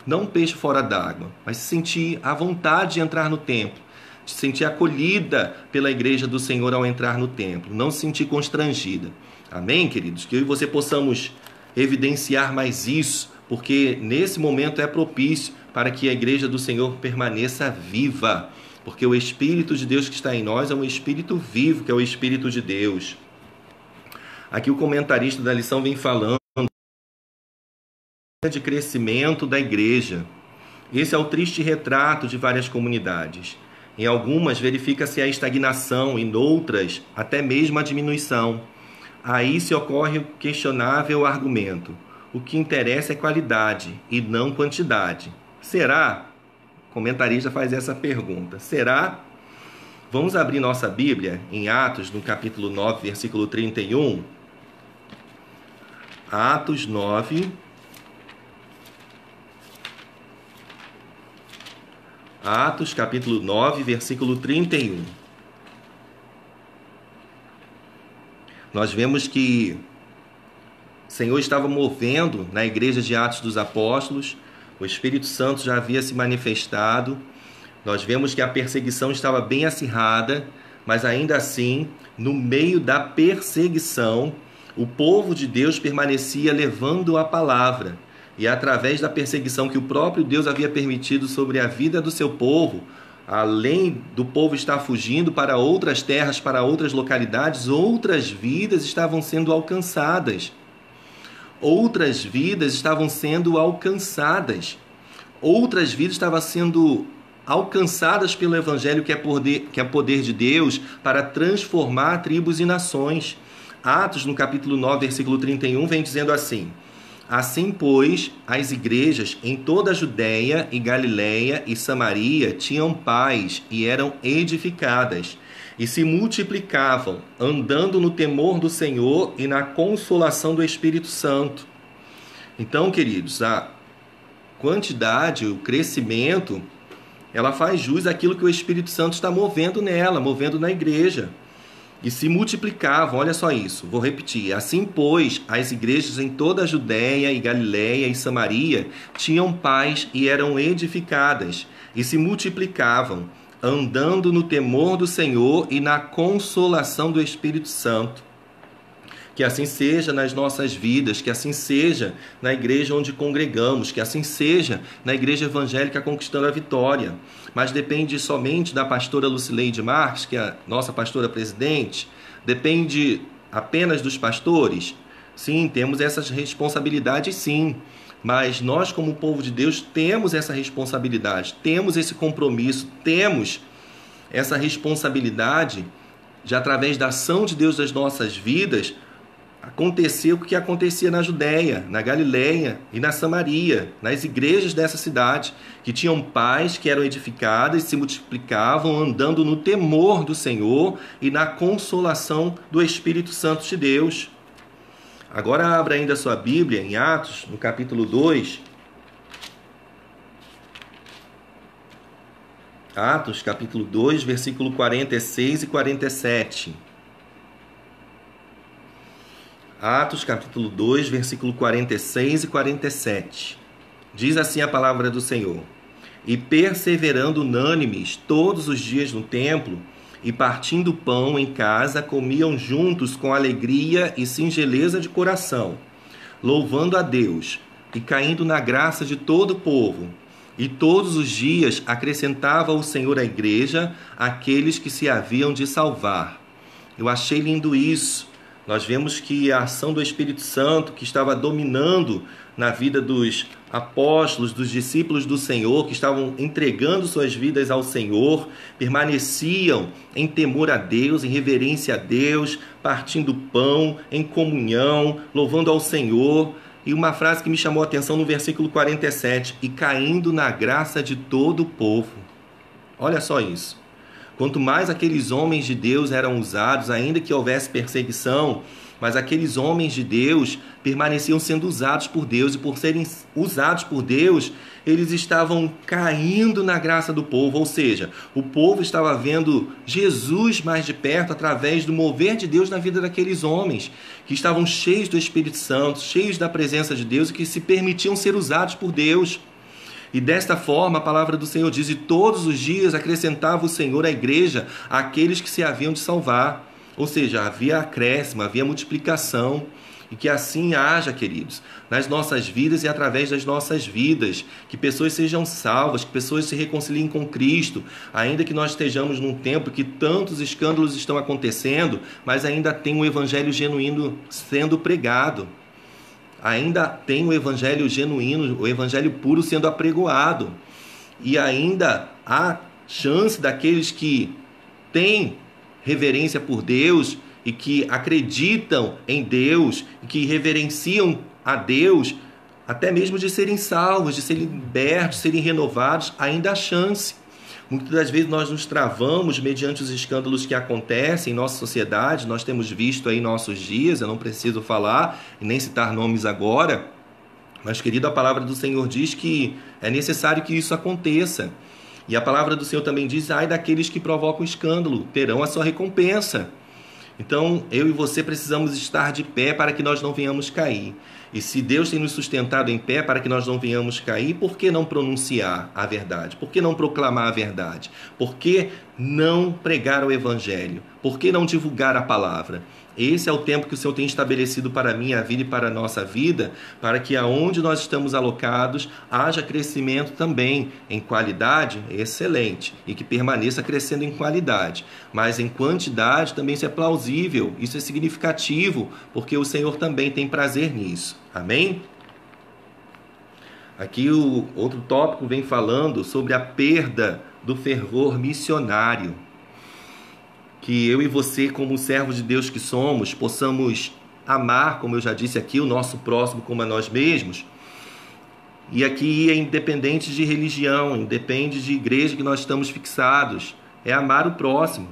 não um peixe fora d'água, mas se sentir à vontade de entrar no templo, de se sentir acolhida pela igreja do Senhor ao entrar no templo, não se sentir constrangida. Amém, queridos? Que eu e você possamos evidenciar mais isso, porque nesse momento é propício para que a igreja do Senhor permaneça viva. Porque o Espírito de Deus que está em nós é um Espírito vivo, que é o Espírito de Deus. Aqui o comentarista da lição vem falando de crescimento da igreja. Esse é o triste retrato de várias comunidades. Em algumas verifica-se a estagnação, em outras até mesmo a diminuição. Aí se ocorre o questionável argumento: o que interessa é qualidade e não quantidade. Será? O comentarista faz essa pergunta. Será? Vamos abrir nossa Bíblia em Atos, no capítulo 9, versículo 31. Atos 9. Atos, capítulo 9, versículo 31. Nós vemos que o Senhor estava movendo na igreja de Atos dos Apóstolos. O Espírito Santo já havia se manifestado. Nós vemos que a perseguição estava bem acirrada, mas ainda assim, no meio da perseguição, o povo de Deus permanecia levando a palavra. E através da perseguição que o próprio Deus havia permitido sobre a vida do seu povo, além do povo estar fugindo para outras terras, para outras localidades, outras vidas estavam sendo alcançadas. Outras vidas estavam sendo alcançadas. Outras vidas estavam sendo alcançadas pelo Evangelho, que é poder de Deus para transformar tribos e nações. Atos, no capítulo 9, versículo 31, vem dizendo assim: assim, pois, as igrejas em toda a Judéia e Galiléia e Samaria tinham paz e eram edificadas, e se multiplicavam, andando no temor do Senhor e na consolação do Espírito Santo. Então, queridos, a quantidade, o crescimento, ela faz jus àquilo que o Espírito Santo está movendo nela, movendo na igreja. E se multiplicavam, olha só isso, vou repetir. Assim, pois, as igrejas em toda a Judéia e Galiléia e Samaria tinham paz e eram edificadas, e se multiplicavam, andando no temor do Senhor e na consolação do Espírito Santo. Que assim seja nas nossas vidas, que assim seja na igreja onde congregamos, que assim seja na igreja evangélica Conquistando a Vitória. Mas depende somente da pastora Lucileide Marques, que é a nossa pastora presidente? Depende apenas dos pastores? Sim, temos essas responsabilidades, sim. Mas nós, como povo de Deus, temos essa responsabilidade, temos esse compromisso, temos essa responsabilidade de, através da ação de Deus nas nossas vidas, acontecer o que acontecia na Judéia, na Galiléia e na Samaria, nas igrejas dessa cidade, que tinham paz, que eram edificadas, se multiplicavam, andando no temor do Senhor e na consolação do Espírito Santo de Deus. Agora abra ainda a sua Bíblia em Atos, no capítulo 2. Atos, capítulo 2, versículo 46 e 47. Atos, capítulo 2, versículo 46 e 47. Diz assim a palavra do Senhor: E perseverando unânimes todos os dias no templo, e partindo pão em casa, comiam juntos com alegria e singeleza de coração, louvando a Deus e caindo na graça de todo o povo. E todos os dias acrescentava o Senhor à igreja aqueles que se haviam de salvar. Eu achei lindo isso. Nós vemos que a ação do Espírito Santo, que estava dominando na vida dos apóstolos, dos discípulos do Senhor, que estavam entregando suas vidas ao Senhor, permaneciam em temor a Deus, em reverência a Deus, partindo pão, em comunhão, louvando ao Senhor. E uma frase que me chamou a atenção no versículo 47, e caindo na graça de todo o povo. Olha só isso. Quanto mais aqueles homens de Deus eram usados, ainda que houvesse perseguição, mas aqueles homens de Deus permaneciam sendo usados por Deus, e por serem usados por Deus, eles estavam caindo na graça do povo, ou seja, o povo estava vendo Jesus mais de perto através do mover de Deus na vida daqueles homens, que estavam cheios do Espírito Santo, cheios da presença de Deus e que se permitiam ser usados por Deus. E desta forma, a palavra do Senhor diz, e todos os dias acrescentava o Senhor à igreja aqueles que se haviam de salvar. Ou seja, havia acréscimo, havia multiplicação. E que assim haja, queridos, nas nossas vidas e através das nossas vidas. Que pessoas sejam salvas, que pessoas se reconciliem com Cristo. Ainda que nós estejamos num tempo que tantos escândalos estão acontecendo, mas ainda tem um evangelho genuíno sendo pregado. Ainda tem o evangelho genuíno, o evangelho puro sendo apregoado. E ainda há chance daqueles que têm reverência por Deus e que acreditam em Deus, e que reverenciam a Deus, até mesmo de serem salvos, de serem libertos, de serem renovados, ainda há chance. Muitas das vezes nós nos travamos mediante os escândalos que acontecem em nossa sociedade. Nós temos visto aí em nossos dias, eu não preciso falar e nem citar nomes agora, mas, querido, a palavra do Senhor diz que é necessário que isso aconteça. E a palavra do Senhor também diz, ai daqueles que provocam escândalo, terão a sua recompensa. Então, eu e você precisamos estar de pé para que nós não venhamos cair. E se Deus tem nos sustentado em pé para que nós não venhamos cair, por que não pronunciar a verdade? Por que não proclamar a verdade? Por que não pregar o Evangelho? Por que não divulgar a palavra? Esse é o tempo que o Senhor tem estabelecido para a minha vida e para a nossa vida, para que aonde nós estamos alocados haja crescimento também em qualidade, excelente, e que permaneça crescendo em qualidade. Mas em quantidade também isso é plausível, isso é significativo, porque o Senhor também tem prazer nisso. Amém? Aqui o outro tópico vem falando sobre a perda do fervor missionário. Que eu e você, como servos de Deus que somos, possamos amar, como eu já disse aqui, o nosso próximo como a nós mesmos. E aqui é independente de religião, independe de igreja que nós estamos fixados. É amar o próximo.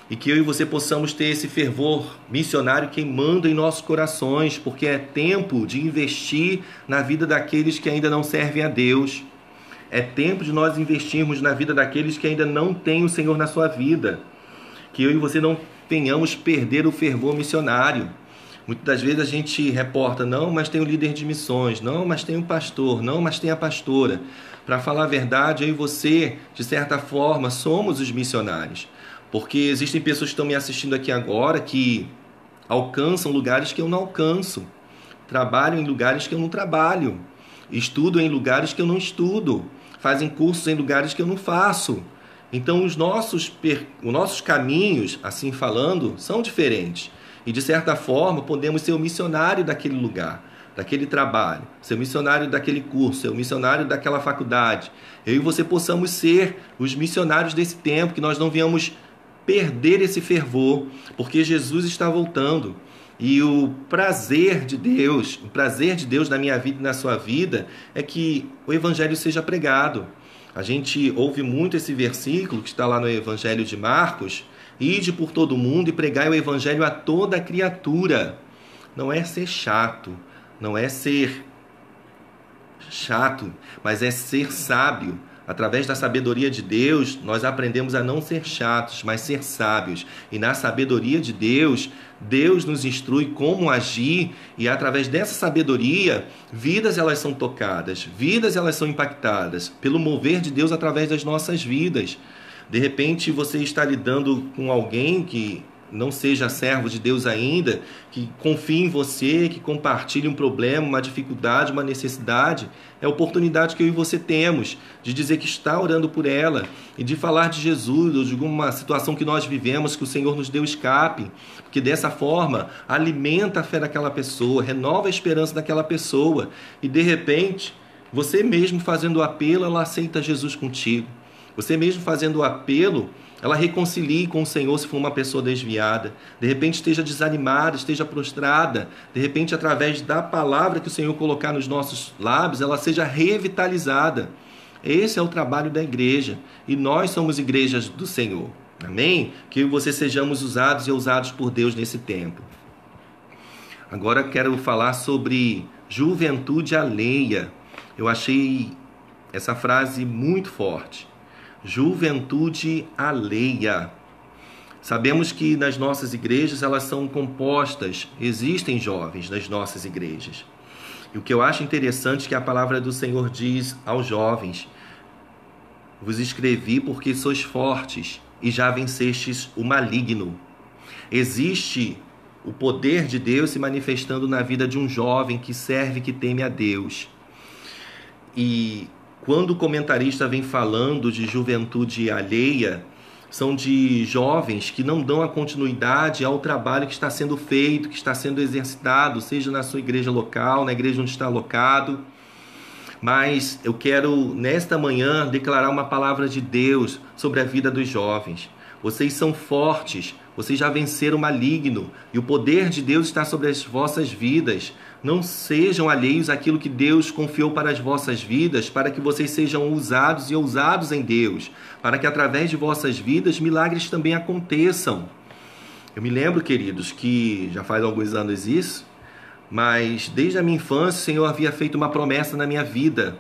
E que eu e você possamos ter esse fervor missionário queimando em nossos corações, porque é tempo de investir na vida daqueles que ainda não servem a Deus. É tempo de nós investirmos na vida daqueles que ainda não têm o Senhor na sua vida. Que eu e você não venhamos perder o fervor missionário. Muitas das vezes a gente reporta, não, mas tem o líder de missões, não, mas tem o pastor, não, mas tem a pastora. Para falar a verdade, eu e você, de certa forma, somos os missionários. Porque existem pessoas que estão me assistindo aqui agora que alcançam lugares que eu não alcanço. Trabalham em lugares que eu não trabalho. Estudam em lugares que eu não estudo. Fazem cursos em lugares que eu não faço. Então os nossos caminhos, assim falando, são diferentes. E de certa forma podemos ser o missionário daquele lugar, daquele trabalho, ser o missionário daquele curso, ser o missionário daquela faculdade. Eu e você possamos ser os missionários desse tempo, que nós não venhamos perder esse fervor, porque Jesus está voltando. E o prazer de Deus na minha vida e na sua vida é que o Evangelho seja pregado. A gente ouve muito esse versículo que está lá no Evangelho de Marcos, ide por todo mundo e pregai o Evangelho a toda criatura. não é ser chato, não é ser chato, mas é ser sábio. Através da sabedoria de Deus, nós aprendemos a não ser chatos, mas ser sábios. E na sabedoria de Deus, Deus nos instrui como agir, e através dessa sabedoria, vidas elas são tocadas, vidas elas são impactadas pelo mover de Deus através das nossas vidas. De repente você está lidando com alguém que não seja servo de Deus ainda, que confie em você, que compartilhe um problema, uma dificuldade, uma necessidade. É a oportunidade que eu e você temos de dizer que está orando por ela e de falar de Jesus ou de alguma situação que nós vivemos, que o Senhor nos deu escape, porque dessa forma alimenta a fé daquela pessoa, renova a esperança daquela pessoa e de repente, você mesmo fazendo o apelo, ela aceita Jesus contigo. Você mesmo fazendo o apelo, ela reconcilie com o Senhor se for uma pessoa desviada. De repente esteja desanimada, esteja prostrada. De repente, através da palavra que o Senhor colocar nos nossos lábios, ela seja revitalizada. Esse é o trabalho da igreja. E nós somos igrejas do Senhor. Amém? Que você sejamos usados e ousados por Deus nesse tempo. Agora quero falar sobre juventude alheia. Eu achei essa frase muito forte. Juventude alheia. Sabemos que nas nossas igrejas elas são compostas, existem jovens nas nossas igrejas. E o que eu acho interessante é que a palavra do Senhor diz aos jovens: vos escrevi porque sois fortes e já vencestes o maligno. Existe o poder de Deus se manifestando na vida de um jovem que serve, que teme a Deus. E quando o comentarista vem falando de juventude alheia, são de jovens que não dão a continuidade ao trabalho que está sendo feito, que está sendo exercitado, seja na sua igreja local, na igreja onde está alocado. Mas eu quero, nesta manhã, declarar uma palavra de Deus sobre a vida dos jovens. Vocês são fortes, vocês já venceram o maligno e o poder de Deus está sobre as vossas vidas. Não sejam alheios àquilo que Deus confiou para as vossas vidas, para que vocês sejam usados e ousados em Deus, para que através de vossas vidas milagres também aconteçam. Eu me lembro, queridos, que já faz alguns anos isso, mas desde a minha infância o Senhor havia feito uma promessa na minha vida.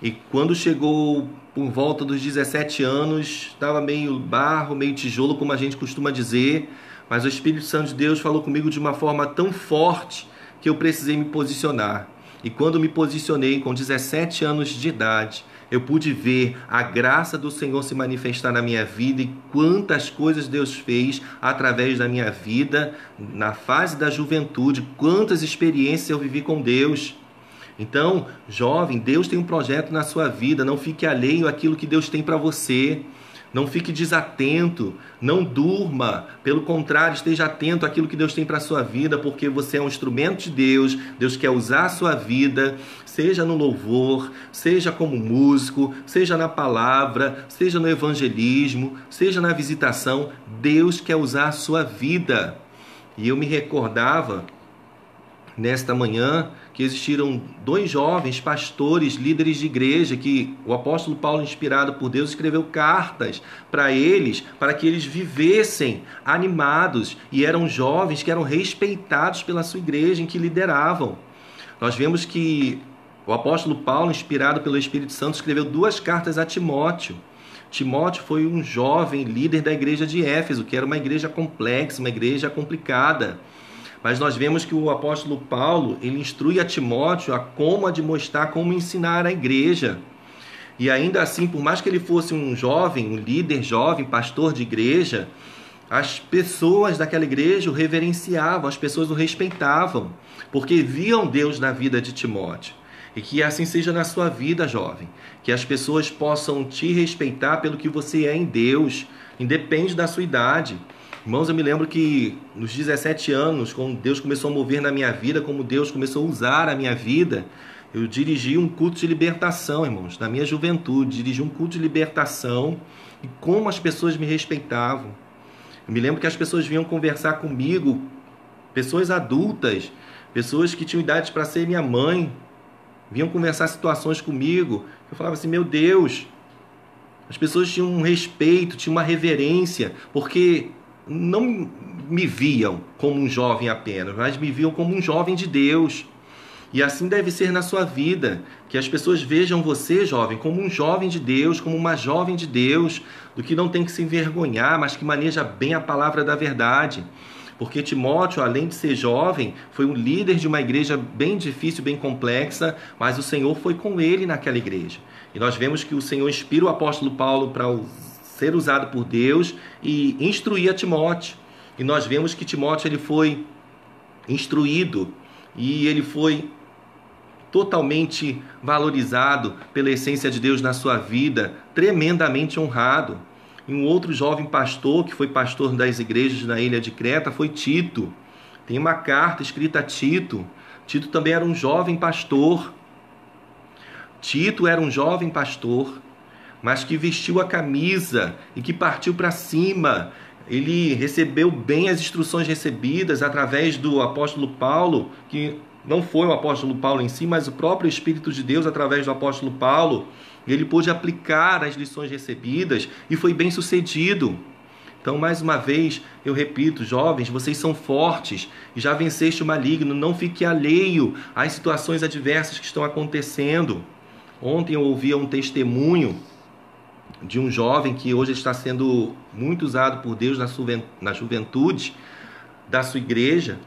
E quando chegou por volta dos 17 anos, estava meio barro, meio tijolo, como a gente costuma dizer, mas o Espírito Santo de Deus falou comigo de uma forma tão forte que eu precisei me posicionar. E quando me posicionei com 17 anos de idade, eu pude ver a graça do Senhor se manifestar na minha vida e quantas coisas Deus fez através da minha vida, na fase da juventude, quantas experiências eu vivi com Deus. Então, jovem, Deus tem um projeto na sua vida, não fique alheio àquilo que Deus tem para você. Não fique desatento, não durma, pelo contrário, esteja atento àquilo que Deus tem para a sua vida, porque você é um instrumento de Deus, Deus quer usar a sua vida, seja no louvor, seja como músico, seja na palavra, seja no evangelismo, seja na visitação, Deus quer usar a sua vida. E eu me recordava, nesta manhã, que existiram 2 jovens pastores, líderes de igreja, que o apóstolo Paulo, inspirado por Deus, escreveu cartas para eles, para que eles vivessem animados, e eram jovens que eram respeitados pela sua igreja em que lideravam. Nós vemos que o apóstolo Paulo, inspirado pelo Espírito Santo, escreveu 2 cartas a Timóteo. Timóteo foi um jovem líder da igreja de Éfeso, que era uma igreja complexa, uma igreja complicada. Mas nós vemos que o apóstolo Paulo, ele instrui a Timóteo a como admoestar, como ensinar a igreja. E ainda assim, por mais que ele fosse um jovem, um líder jovem, pastor de igreja, as pessoas daquela igreja o reverenciavam, as pessoas o respeitavam, porque viam Deus na vida de Timóteo. E que assim seja na sua vida, jovem. Que as pessoas possam te respeitar pelo que você é em Deus, independe da sua idade. Irmãos, eu me lembro que nos 17 anos, quando Deus começou a mover na minha vida, como Deus começou a usar a minha vida, eu dirigi um culto de libertação, irmãos, na minha juventude, dirigi um culto de libertação e como as pessoas me respeitavam. Eu me lembro que as pessoas vinham conversar comigo, pessoas adultas, pessoas que tinham idade para ser minha mãe, vinham conversar situações comigo. Eu falava assim, meu Deus, as pessoas tinham um respeito, tinham uma reverência, porque não me viam como um jovem apenas, mas me viam como um jovem de Deus. E assim deve ser na sua vida, que as pessoas vejam você, jovem, como um jovem de Deus, como uma jovem de Deus, do que não tem que se envergonhar, mas que maneja bem a palavra da verdade. Porque Timóteo, além de ser jovem, foi um líder de uma igreja bem difícil, bem complexa, mas o Senhor foi com ele naquela igreja. E nós vemos que o Senhor inspira o apóstolo Paulo para ser usado por Deus e instruir a Timóteo. E nós vemos que Timóteo ele foi instruído e ele foi totalmente valorizado pela essência de Deus na sua vida, tremendamente honrado. E um outro jovem pastor, que foi pastor das igrejas na ilha de Creta, foi Tito. Tem uma carta escrita a Tito. Tito também era um jovem pastor. Tito era um jovem pastor, mas que vestiu a camisa e que partiu para cima. Ele recebeu bem as instruções recebidas através do apóstolo Paulo, que não foi o apóstolo Paulo em si, mas o próprio Espírito de Deus através do apóstolo Paulo. Ele pôde aplicar as lições recebidas e foi bem sucedido. Então, mais uma vez, eu repito, jovens, vocês são fortes e já venceste o maligno. Não fique alheio às situações adversas que estão acontecendo. Ontem eu ouvi um testemunho de um jovem que hoje está sendo muito usado por Deus na juventude da sua igreja.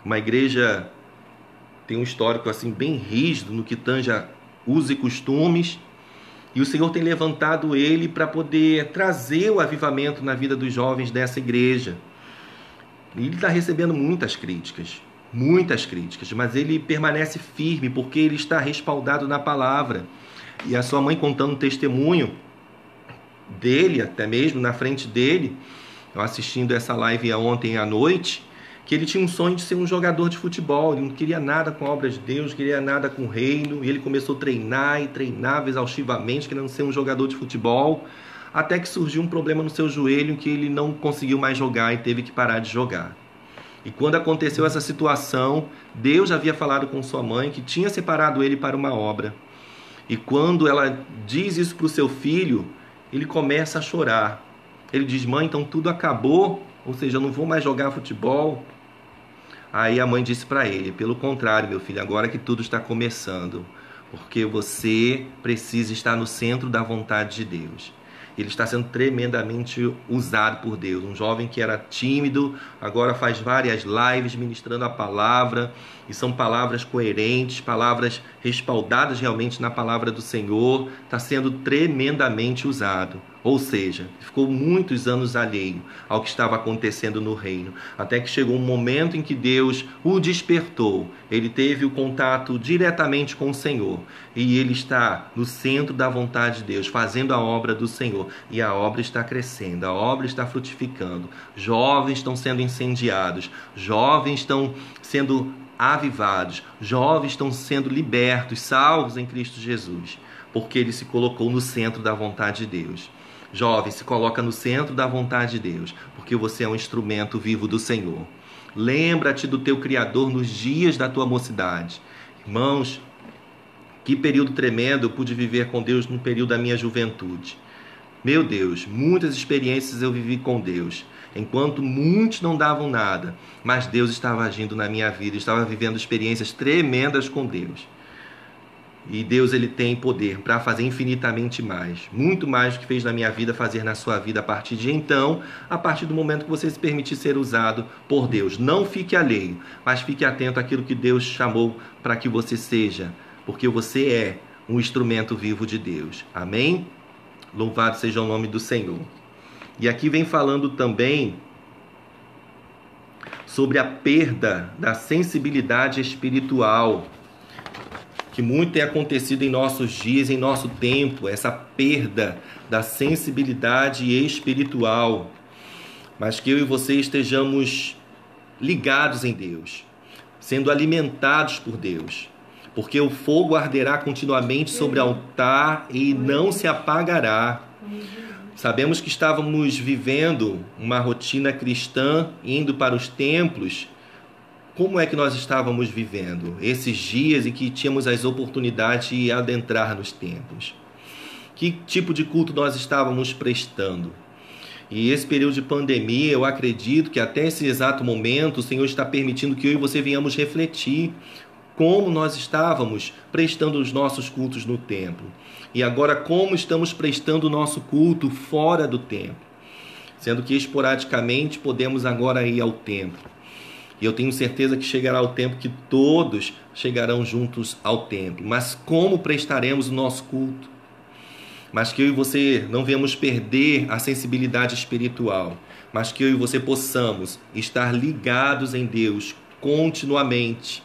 Uma igreja tem um histórico assim bem rígido no que tange a usos e costumes. E o Senhor tem levantado ele para poder trazer o avivamento na vida dos jovens dessa igreja. E ele está recebendo muitas críticas, mas ele permanece firme porque ele está respaldado na palavra. E a sua mãe contando um testemunho dele, até mesmo na frente dele, eu assistindo essa live ontem à noite, que ele tinha um sonho de ser um jogador de futebol. Ele não queria nada com a obra de Deus, não queria nada com o reino, e ele começou a treinar e treinava exaustivamente, querendo ser um jogador de futebol, até que surgiu um problema no seu joelho que ele não conseguiu mais jogar e teve que parar de jogar. E quando aconteceu essa situação, Deus havia falado com sua mãe que tinha separado ele para uma obra. E quando ela diz isso para o seu filho, ele começa a chorar. Ele diz: mãe, então tudo acabou? Ou seja, eu não vou mais jogar futebol? Aí a mãe disse para ele: pelo contrário, meu filho, agora que tudo está começando, porque você precisa estar no centro da vontade de Deus. Ele está sendo tremendamente usado por Deus. Um jovem que era tímido, agora faz várias lives ministrando a palavra, e são palavras coerentes, palavras respaldadas realmente na palavra do Senhor. Está sendo tremendamente usado. Ou seja, ficou muitos anos alheio ao que estava acontecendo no reino, até que chegou um momento em que Deus o despertou. Ele teve o contato diretamente com o Senhor e ele está no centro da vontade de Deus, fazendo a obra do Senhor. E a obra está crescendo, a obra está frutificando. Jovens estão sendo incendiados, jovens estão sendo avivados, jovens estão sendo libertos, salvos em Cristo Jesus, porque ele se colocou no centro da vontade de Deus. Jovem, se coloca no centro da vontade de Deus, porque você é um instrumento vivo do Senhor. Lembra-te do teu Criador nos dias da tua mocidade. Irmãos, que período tremendo eu pude viver com Deus no período da minha juventude. Meu Deus, muitas experiências eu vivi com Deus, enquanto muitos não davam nada, mas Deus estava agindo na minha vida, estava vivendo experiências tremendas com Deus. E Deus, ele tem poder para fazer infinitamente mais, muito mais do que fez na minha vida, fazer na sua vida a partir de então, a partir do momento que você se permitir ser usado por Deus. Não fique alheio, mas fique atento àquilo que Deus chamou para que você seja, porque você é um instrumento vivo de Deus. Amém? Louvado seja o nome do Senhor. E aqui vem falando também sobre a perda da sensibilidade espiritual, que muito tem acontecido em nossos dias, em nosso tempo, essa perda da sensibilidade espiritual. Mas que eu e você estejamos ligados em Deus, sendo alimentados por Deus, porque o fogo arderá continuamente sobre o altar e não se apagará. Sabemos que estávamos vivendo uma rotina cristã, indo para os templos. Como é que nós estávamos vivendo esses dias em que tínhamos as oportunidades de adentrar nos templos? Que tipo de culto nós estávamos prestando? E esse período de pandemia, eu acredito que até esse exato momento o Senhor está permitindo que eu e você venhamos refletir como nós estávamos prestando os nossos cultos no templo. E agora como estamos prestando o nosso culto fora do templo. Sendo que esporadicamente podemos agora ir ao templo. E eu tenho certeza que chegará o tempo que todos chegarão juntos ao templo. Mas como prestaremos o nosso culto? Mas que eu e você não venhamos perder a sensibilidade espiritual, mas que eu e você possamos estar ligados em Deus continuamente,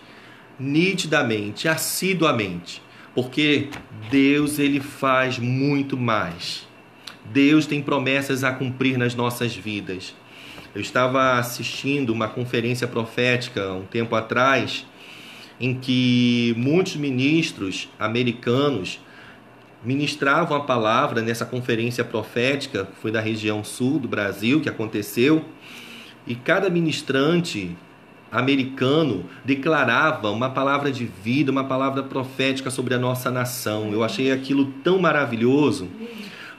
nitidamente, assiduamente, porque Deus, ele faz muito mais. Deus tem promessas a cumprir nas nossas vidas. Eu estava assistindo uma conferência profética um tempo atrás, em que muitos ministros americanos ministravam a palavra nessa conferência profética, foi da região sul do Brasil que aconteceu, e cada ministrante americano declarava uma palavra de vida, uma palavra profética sobre a nossa nação. Eu achei aquilo tão maravilhoso,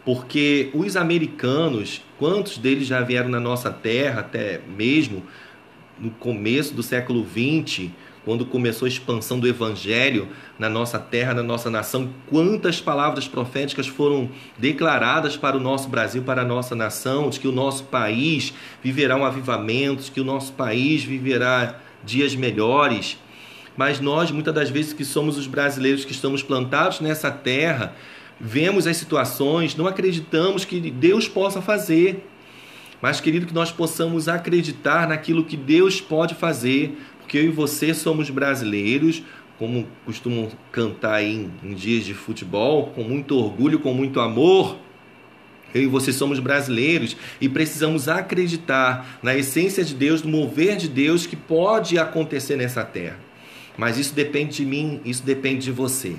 porque os americanos, quantos deles já vieram na nossa terra, até mesmo no começo do século XX, quando começou a expansão do Evangelho na nossa terra, na nossa nação, quantas palavras proféticas foram declaradas para o nosso Brasil, para a nossa nação, de que o nosso país viverá um avivamento, de que o nosso país viverá dias melhores. Mas nós, muitas das vezes que somos os brasileiros que estamos plantados nessa terra, vemos as situações, não acreditamos que Deus possa fazer. Mas, querido, que nós possamos acreditar naquilo que Deus pode fazer, porque eu e você somos brasileiros, como costumam cantar aí em dias de futebol, com muito orgulho, com muito amor. Eu e você somos brasileiros e precisamos acreditar na essência de Deus, no mover de Deus que pode acontecer nessa terra. Mas isso depende de mim, isso depende de você.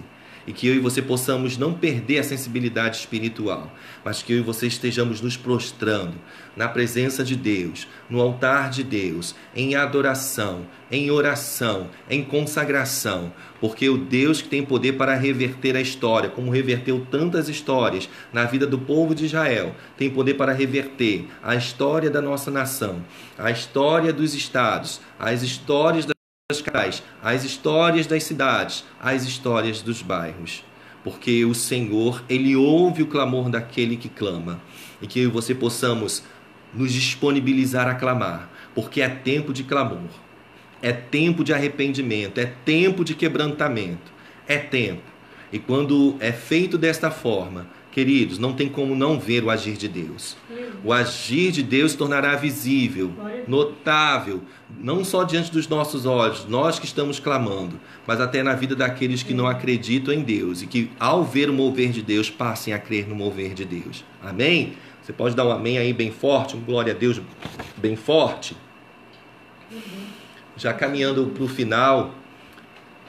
E que eu e você possamos não perder a sensibilidade espiritual, mas que eu e você estejamos nos prostrando na presença de Deus, no altar de Deus, em adoração, em oração, em consagração, porque o Deus que tem poder para reverter a história, como reverteu tantas histórias na vida do povo de Israel, tem poder para reverter a história da nossa nação, a história dos estados, as histórias das capitais, as histórias das cidades, as histórias dos bairros. Porque o Senhor, ele ouve o clamor daquele que clama. E que eu e você possamos nos disponibilizar a clamar. Porque é tempo de clamor. É tempo de arrependimento. É tempo de quebrantamento. É tempo. E quando é feito desta forma, queridos, não tem como não ver o agir de Deus. O agir de Deus se tornará visível, notável, não só diante dos nossos olhos, nós que estamos clamando, mas até na vida daqueles que não acreditam em Deus e que, ao ver o mover de Deus, passem a crer no mover de Deus. Amém? Você pode dar um amém aí bem forte, um glória a Deus bem forte? Já caminhando para o final,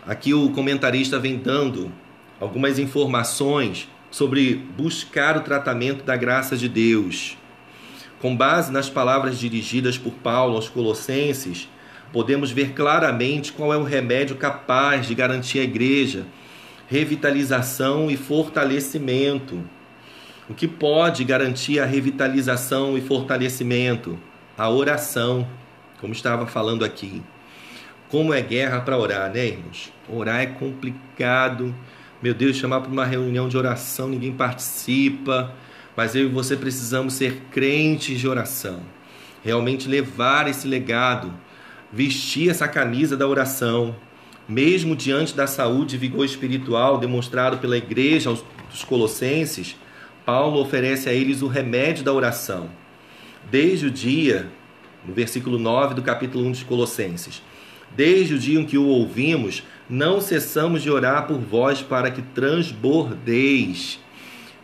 aqui o comentarista vem dando algumas informações sobre buscar o tratamento da graça de Deus. Com base nas palavras dirigidas por Paulo aos Colossenses, podemos ver claramente qual é o remédio capaz de garantir à igreja revitalização e fortalecimento. O que pode garantir a revitalização e fortalecimento? A oração, como estava falando aqui. Como é guerra para orar, né, irmãos? Orar é complicado. Meu Deus, chamar para uma reunião de oração, ninguém participa. Mas eu e você precisamos ser crentes de oração. Realmente levar esse legado, vestir essa camisa da oração. Mesmo diante da saúde e vigor espiritual demonstrado pela igreja dos Colossenses, Paulo oferece a eles o remédio da oração. Desde o dia, no versículo 9 do capítulo 1 de Colossenses, desde o dia em que o ouvimos, não cessamos de orar por vós para que transbordeis.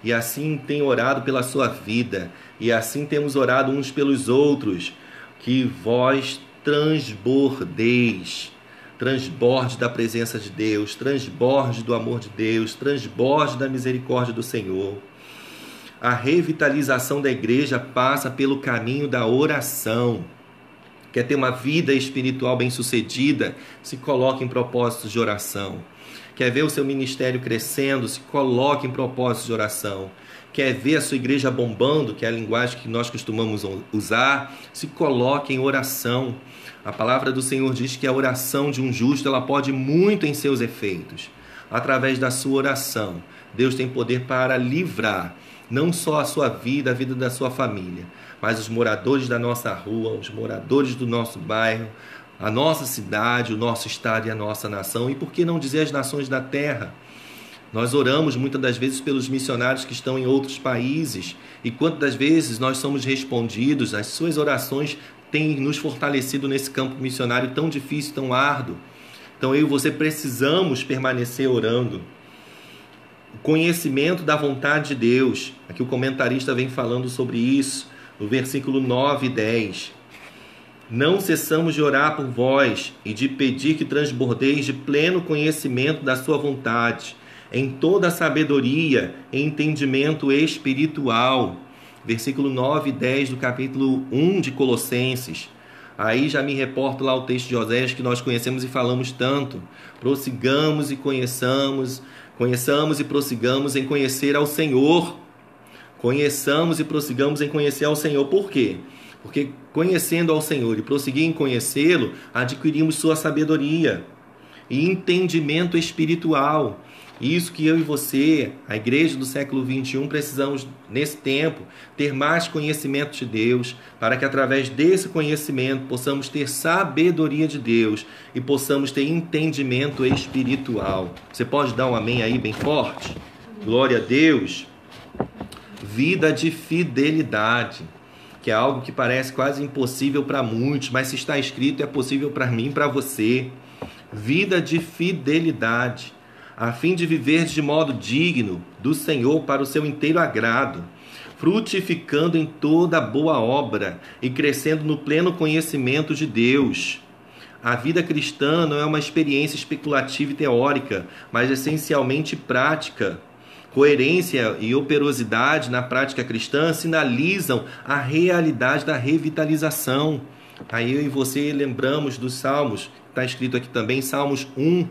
E assim tem orado pela sua vida, e assim temos orado uns pelos outros, que vós transbordeis, transborde da presença de Deus, transborde do amor de Deus, transborde da misericórdia do Senhor. A revitalização da igreja passa pelo caminho da oração. Quer ter uma vida espiritual bem-sucedida? Se coloque em propósitos de oração. Quer ver o seu ministério crescendo? Se coloque em propósitos de oração. quer ver a sua igreja bombando, que é a linguagem que nós costumamos usar, se coloque em oração. A palavra do Senhor diz que a oração de um justo, ela pode muito em seus efeitos. Através da sua oração, Deus tem poder para livrar não só a sua vida, a vida da sua família, mas os moradores da nossa rua, os moradores do nosso bairro, a nossa cidade, o nosso estado e a nossa nação. E por que não dizer as nações da terra? Nós oramos muitas das vezes pelos missionários que estão em outros países, e quantas das vezes nós somos respondidos, as suas orações têm nos fortalecido nesse campo missionário tão difícil, tão árduo. Então eu e você precisamos permanecer orando. O conhecimento da vontade de Deus, aqui o comentarista vem falando sobre isso, no versículo 9 e 10. Não cessamos de orar por vós e de pedir que transbordeis de pleno conhecimento da sua vontade, em toda a sabedoria e entendimento espiritual. Versículo 9 e 10 do capítulo 1 de Colossenses. Aí já me reporto lá ao texto de Oséias que nós conhecemos e falamos tanto. Prossigamos e conheçamos e prossigamos em conhecer ao Senhor. Conheçamos e prossigamos em conhecer ao Senhor. Por quê? Porque conhecendo ao Senhor e prosseguir em conhecê-lo, adquirimos sua sabedoria e entendimento espiritual. Isso que eu e você, a igreja do século XXI, precisamos, nesse tempo, ter mais conhecimento de Deus, para que através desse conhecimento possamos ter sabedoria de Deus e possamos ter entendimento espiritual. Você pode dar um amém aí bem forte? Glória a Deus. Vida de fidelidade, que é algo que parece quase impossível para muitos, mas se está escrito é possível para mim e para você. Vida de fidelidade, a fim de viver de modo digno do Senhor para o seu inteiro agrado, frutificando em toda boa obra e crescendo no pleno conhecimento de Deus. A vida cristã não é uma experiência especulativa e teórica, mas essencialmente prática. Coerência e operosidade na prática cristã sinalizam a realidade da revitalização. Aí eu e você lembramos dos Salmos, está escrito aqui também, Salmos 1.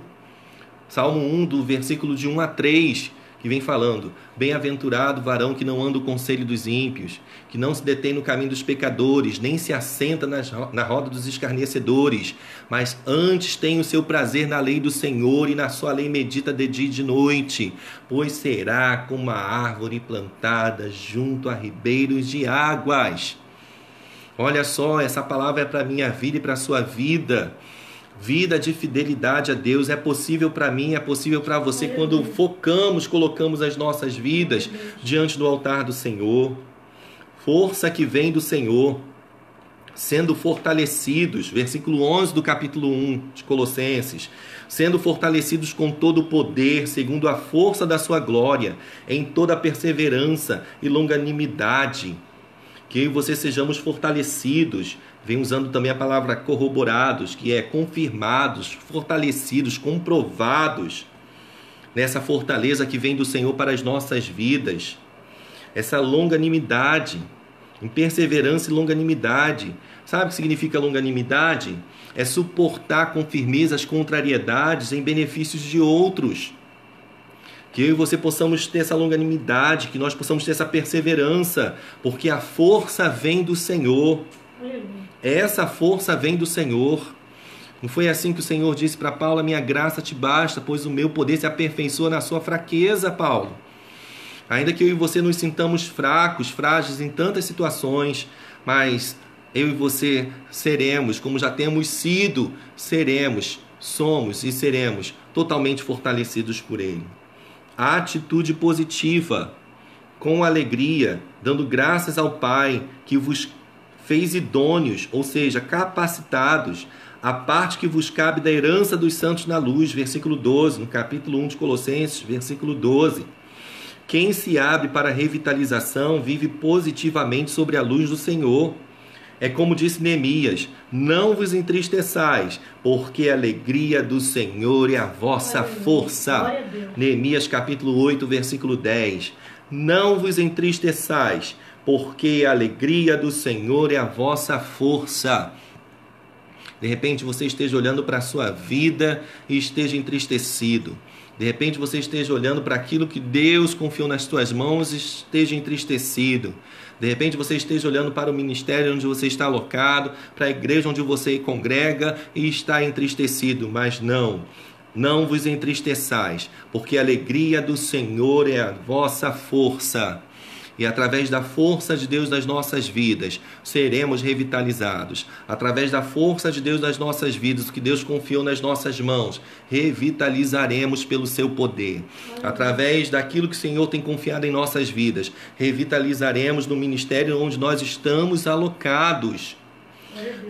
Salmo 1, do versículo de 1 a 3, que vem falando: bem-aventurado o varão que não anda o conselho dos ímpios, que não se detém no caminho dos pecadores, nem se assenta na roda dos escarnecedores, mas antes tem o seu prazer na lei do Senhor, e na sua lei medita de dia e de noite, pois será como uma árvore plantada junto a ribeiros de águas. Olha só, essa palavra é para a minha vida e para a sua vida. Vida de fidelidade a Deus é possível para mim, é possível para você quando colocamos as nossas vidas diante do altar do Senhor. Força que vem do Senhor, sendo fortalecidos, versículo 11 do capítulo 1 de Colossenses, sendo fortalecidos com todo o poder, segundo a força da sua glória, em toda a perseverança e longanimidade. Que eu e você sejamos fortalecidos. Vem usando também a palavra corroborados, que é confirmados, fortalecidos, comprovados nessa fortaleza que vem do Senhor para as nossas vidas. Essa longanimidade, em perseverança e longanimidade. Sabe o que significa longanimidade? É suportar com firmeza as contrariedades em benefícios de outros. Que eu e você possamos ter essa longanimidade, que nós possamos ter essa perseverança, porque a força vem do Senhor. Essa força vem do Senhor. Não foi assim que o Senhor disse para Paulo: a minha graça te basta, pois o meu poder se aperfeiçoa na sua fraqueza, Paulo. Ainda que eu e você nos sintamos fracos, frágeis em tantas situações, mas eu e você seremos, como já temos sido, somos e seremos totalmente fortalecidos por Ele. A atitude positiva, com alegria, dando graças ao Pai que vos fez idôneos, ou seja, capacitados, a parte que vos cabe da herança dos santos na luz, versículo 12, no capítulo 1 de Colossenses, versículo 12. Quem se abre para a revitalização vive positivamente sobre a luz do Senhor. É como disse Neemias: não vos entristeçais, porque a alegria do Senhor é a vossa força. Neemias capítulo 8, versículo 10. Não vos entristeçais, porque a alegria do Senhor é a vossa força. De repente você esteja olhando para a sua vida e esteja entristecido. De repente você esteja olhando para aquilo que Deus confiou nas tuas mãos e esteja entristecido. De repente você esteja olhando para o ministério onde você está alocado, para a igreja onde você congrega e está entristecido. Mas não vos entristeçais, porque a alegria do Senhor é a vossa força. E através da força de Deus nas nossas vidas, seremos revitalizados. Através da força de Deus nas nossas vidas, o que Deus confiou nas nossas mãos, revitalizaremos pelo seu poder. Através daquilo que o Senhor tem confiado em nossas vidas, revitalizaremos no ministério onde nós estamos alocados.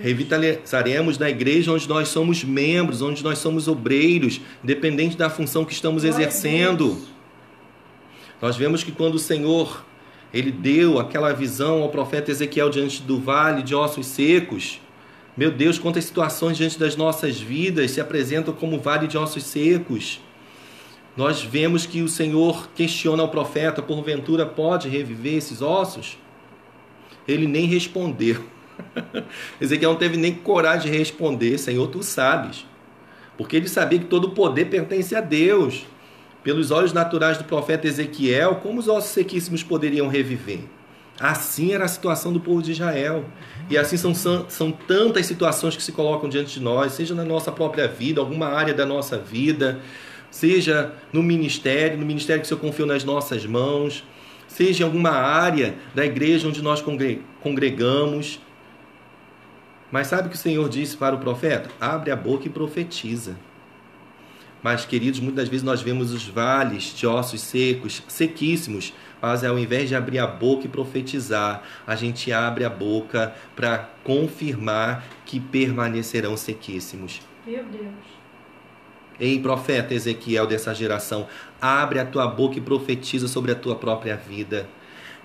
Revitalizaremos na igreja onde nós somos membros, onde nós somos obreiros, independente da função que estamos exercendo. Nós vemos que quando o Senhor Ele deu aquela visão ao profeta Ezequiel diante do vale de ossos secos, meu Deus, quantas situações diante das nossas vidas se apresentam como vale de ossos secos. Nós vemos que o Senhor questiona ao profeta: porventura pode reviver esses ossos? Ele nem respondeu. Ezequiel não teve nem coragem de responder: Senhor, tu sabes. Porque ele sabia que todo o poder pertence a Deus. Pelos olhos naturais do profeta Ezequiel, como os ossos sequíssimos poderiam reviver? Assim era a situação do povo de Israel. E assim são tantas situações que se colocam diante de nós, seja na nossa própria vida, alguma área da nossa vida, seja no ministério que o Senhor confiou nas nossas mãos, seja em alguma área da igreja onde nós congregamos. Mas sabe o que o Senhor disse para o profeta? Abre a boca e profetiza. Mas, queridos, muitas vezes nós vemos os vales de ossos secos, sequíssimos, mas ao invés de abrir a boca e profetizar, a gente abre a boca para confirmar que permanecerão sequíssimos. Meu Deus. Ei, profeta Ezequiel dessa geração, abre a tua boca e profetiza sobre a tua própria vida.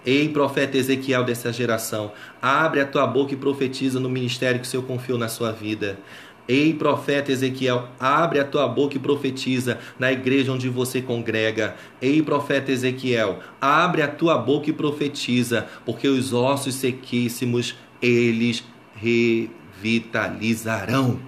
Ei, profeta Ezequiel dessa geração, abre a tua boca e profetiza no ministério que o Senhor confiou na sua vida. Ei, profeta Ezequiel, abre a tua boca e profetiza na igreja onde você congrega. Ei, profeta Ezequiel, abre a tua boca e profetiza, porque os ossos sequíssimos, eles revitalizarão.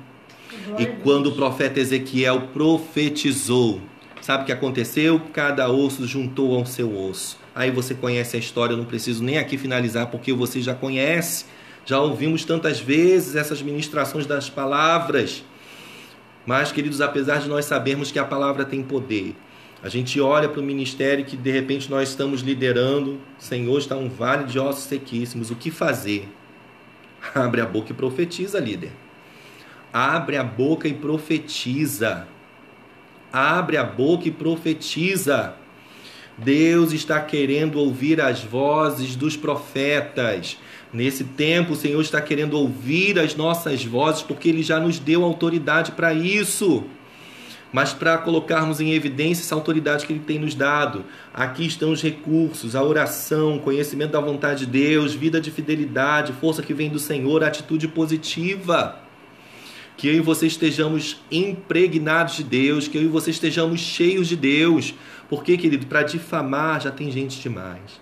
E quando o profeta Ezequiel profetizou, sabe o que aconteceu? Cada osso juntou ao seu osso. Aí você conhece a história, eu não preciso nem aqui finalizar, porque você já conhece. Já ouvimos tantas vezes essas ministrações das palavras. Mas, queridos, apesar de nós sabermos que a palavra tem poder, a gente olha para o ministério que de repente nós estamos liderando. Senhor, está um vale de ossos sequíssimos. O que fazer? Abre a boca e profetiza, líder. Abre a boca e profetiza. Abre a boca e profetiza. Deus está querendo ouvir as vozes dos profetas. Nesse tempo, o Senhor está querendo ouvir as nossas vozes, porque Ele já nos deu autoridade para isso. Mas para colocarmos em evidência essa autoridade que Ele tem nos dado, aqui estão os recursos: a oração, conhecimento da vontade de Deus, vida de fidelidade, força que vem do Senhor, atitude positiva. Que eu e você estejamos impregnados de Deus, que eu e você estejamos cheios de Deus. Porque, querido, para difamar já tem gente demais.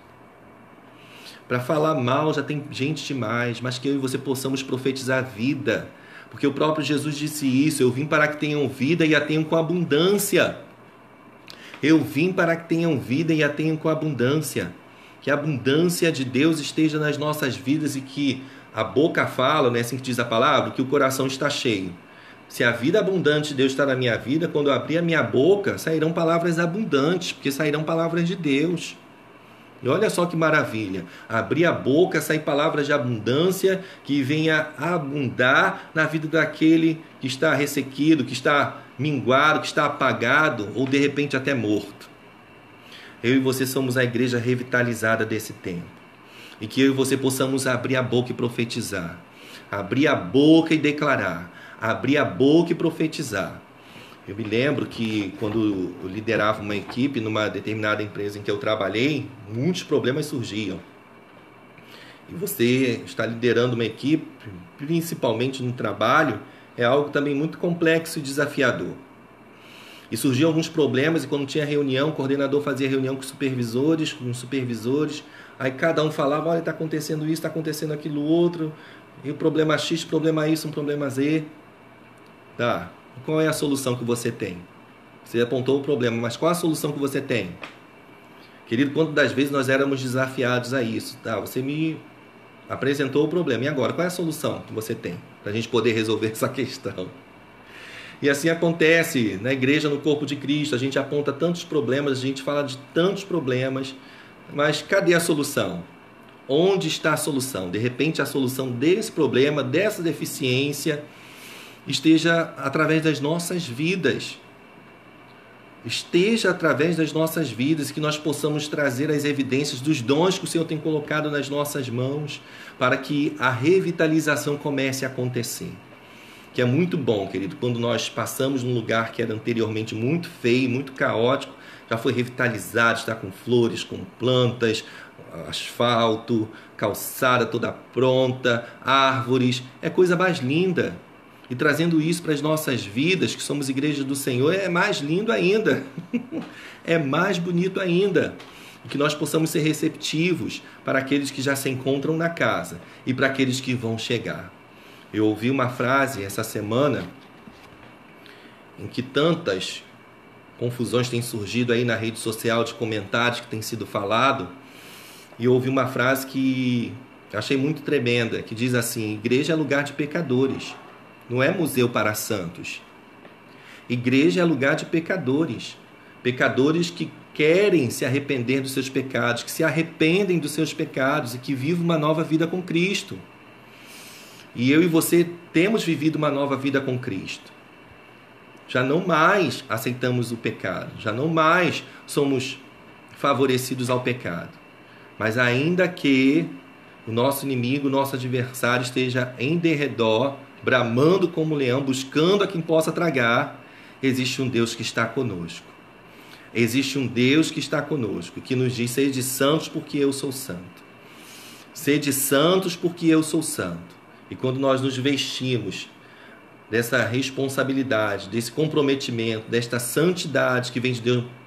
Para falar mal já tem gente demais, mas que eu e você possamos profetizar vida. Porque o próprio Jesus disse isso: eu vim para que tenham vida e a tenham com abundância. Eu vim para que tenham vida e a tenham com abundância. Que a abundância de Deus esteja nas nossas vidas e que a boca fala, não é assim que diz a palavra? Que o coração está cheio. Se a vida abundante de Deus está na minha vida, quando eu abrir a minha boca, sairão palavras abundantes, porque sairão palavras de Deus. E olha só que maravilha, abrir a boca, sair palavras de abundância que venha abundar na vida daquele que está ressequido, que está minguado, que está apagado ou de repente até morto. Eu e você somos a igreja revitalizada desse tempo. E que eu e você possamos abrir a boca e profetizar. Abrir a boca e declarar. Abrir a boca e profetizar. Eu me lembro que quando eu liderava uma equipe numa determinada empresa em que eu trabalhei, muitos problemas surgiam. E você está liderando uma equipe, principalmente no trabalho, é algo também muito complexo e desafiador. E surgiam alguns problemas e quando tinha reunião, o coordenador fazia reunião com os supervisores, aí cada um falava: olha, está acontecendo isso, está acontecendo aquilo outro, e o problema X, problema Y, um problema Z. Tá. Qual é a solução que você tem? Você apontou o problema, mas qual a solução que você tem? Querido, quantas das vezes nós éramos desafiados a isso? Tá, você me apresentou o problema. E agora, qual é a solução que você tem para a gente poder resolver essa questão? E assim acontece na igreja, no corpo de Cristo. A gente aponta tantos problemas, a gente fala de tantos problemas, mas cadê a solução? Onde está a solução? De repente, a solução desse problema, dessa deficiência, esteja através das nossas vidas. Esteja através das nossas vidas, que nós possamos trazer as evidências dos dons que o Senhor tem colocado nas nossas mãos, para que a revitalização comece a acontecer. Que é muito bom, querido, quando nós passamos num lugar que era anteriormente muito feio, muito caótico, já foi revitalizado, está com flores, com plantas, asfalto, calçada toda pronta, árvores, é coisa mais linda. E trazendo isso para as nossas vidas, que somos igreja do Senhor, é mais lindo ainda, é mais bonito ainda. E que nós possamos ser receptivos para aqueles que já se encontram na casa e para aqueles que vão chegar. Eu ouvi uma frase essa semana em que tantas confusões têm surgido aí na rede social de comentários que tem sido falado, e eu ouvi uma frase que achei muito tremenda, que diz assim: igreja é lugar de pecadores, não é museu para santos. Igreja é lugar de pecadores, pecadores que querem se arrepender dos seus pecados, que se arrependem dos seus pecados e que vivem uma nova vida com Cristo. E eu e você temos vivido uma nova vida com Cristo. Já não mais aceitamos o pecado, já não mais somos favorecidos ao pecado. Mas ainda que o nosso inimigo, o nosso adversário esteja em derredor, bramando como leão, buscando a quem possa tragar, existe um Deus que está conosco. Existe um Deus que está conosco, que nos diz: sede santos porque eu sou santo. Sede santos porque eu sou santo. E quando nós nos vestimos dessa responsabilidade, desse comprometimento, desta santidade que vem